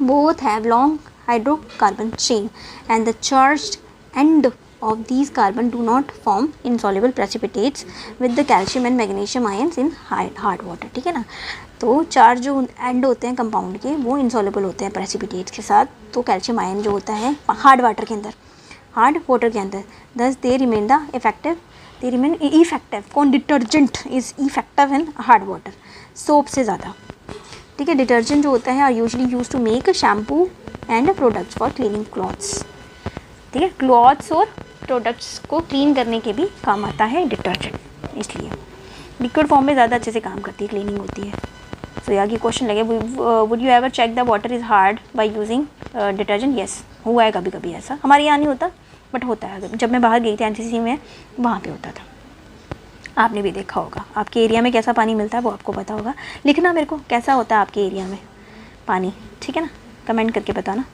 Both have long hydrocarbon chain and the charged and of these carbon do not form insoluble precipitates with the calcium and magnesium ions in hard water, ठीक है ना। तो चार जो एंड होते हैं कंपाउंड के वो insoluble होते हैं प्रेसिपिटेट्स के साथ, तो कैल्शियम आयन जो होता है हार्ड वाटर के अंदर, हार्ड वाटर के अंदर, thus they remain the effective, they remain effective, कौन, detergent is effective in hard water, soap से ज़्यादा, ठीक है। डिटर्जेंट जो होता है are usually use to make shampoo and products for cleaning clothes, ठीक है। क्लॉथ्स और प्रोडक्ट्स को क्लीन करने के भी काम आता है डिटर्जेंट, इसलिए लिक्विड फॉर्म में ज़्यादा अच्छे से काम करती है, क्लीनिंग होती है। सो यहाँ की क्वेश्चन लगे, would you ever check the water is hard by using detergent. Yes, हुआ है कभी कभी ऐसा, हमारे यहाँ नहीं होता बट होता है। जब मैं बाहर गई थी एनसीसी में, वहाँ पे होता था, आपने भी देखा होगा। आपके एरिया में कैसा पानी मिलता है वो आपको पता होगा। लिखना मेरे को कैसा होता है आपके एरिया में पानी, ठीक है ना, कमेंट करके बताना।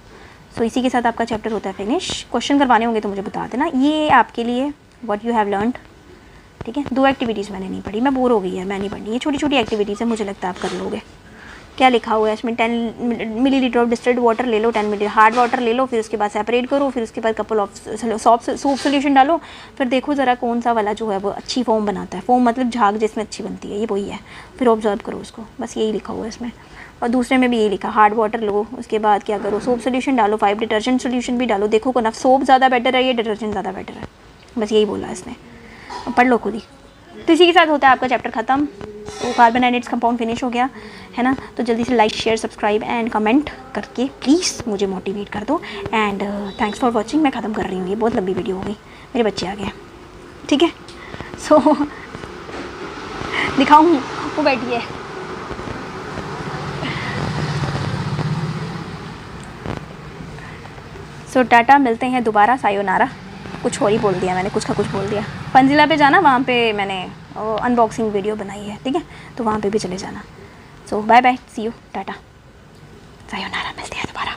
सो इसी के साथ आपका चैप्टर होता है फिनिश। क्वेश्चन करवाने होंगे तो मुझे बता देना। ये आपके लिए व्हाट यू हैव लर्नड, ठीक है। 2 एक्टिविटीज़ मैंने नहीं पढ़ी, मैं बोर हो गई यार, मैं नहीं पढ़ी। ये छोटी छोटी एक्टिविटीज़ है, मुझे लगता है आप कर लोगे। क्या लिखा हुआ है इसमें, 10 मिलीलीटर ऑफ डिस्टिल्ड वाटर ले लो, 10 मिलीलीटर हार्ड वाटर ले लो, फिर उसके बाद सेपरेट करो, फिर उसके बाद कपल ऑफ सोप सोल्यूशन डालो, फिर देखो ज़रा कौन सा वाला जो है वो अच्छी फोम बनाता है। फोम मतलब झाग जिसमें अच्छी बनती है, ये वही है, फिर ऑब्जर्व करो उसको, बस यही लिखा हुआ है इसमें। और दूसरे में भी यही लिखा, हार्ड वाटर लो, उसके बाद क्या करो, सोप सोल्यूशन डालो, 5 डिटर्जेंट सोल्यूशन भी डालो, देखो को ना सोप ज़्यादा बेटर है या डिटर्जेंट ज़्यादा बेटर है, बस यही बोला है इसने, पढ़ लो खुद ही। तो इसी के साथ होता है आपका चैप्टर ख़त्म। तो carbon and its compound finish हो गया है ना। तो जल्दी से like, share, subscribe and comment करके प्लीज़ मुझे मोटिवेट कर दो। And thanks for watching. मैं ख़त्म कर रही हूँ, ये बहुत लंबी वीडियो हो गई, मेरे बच्चे आ गए, ठीक है। सो दिखाऊँ, वो बैठी है। सो टाटा, मिलते हैं दोबारा, सायोनारा। कुछ और ही बोल दिया मैंने, कुछ का कुछ बोल दिया। पंजिला पे जाना, वहाँ पे मैंने अनबॉक्सिंग वीडियो बनाई है, ठीक है, तो वहाँ पे भी चले जाना। सो बाय बाय, सी यू, टाटा, सायोनारा, मिलते हैं दोबारा।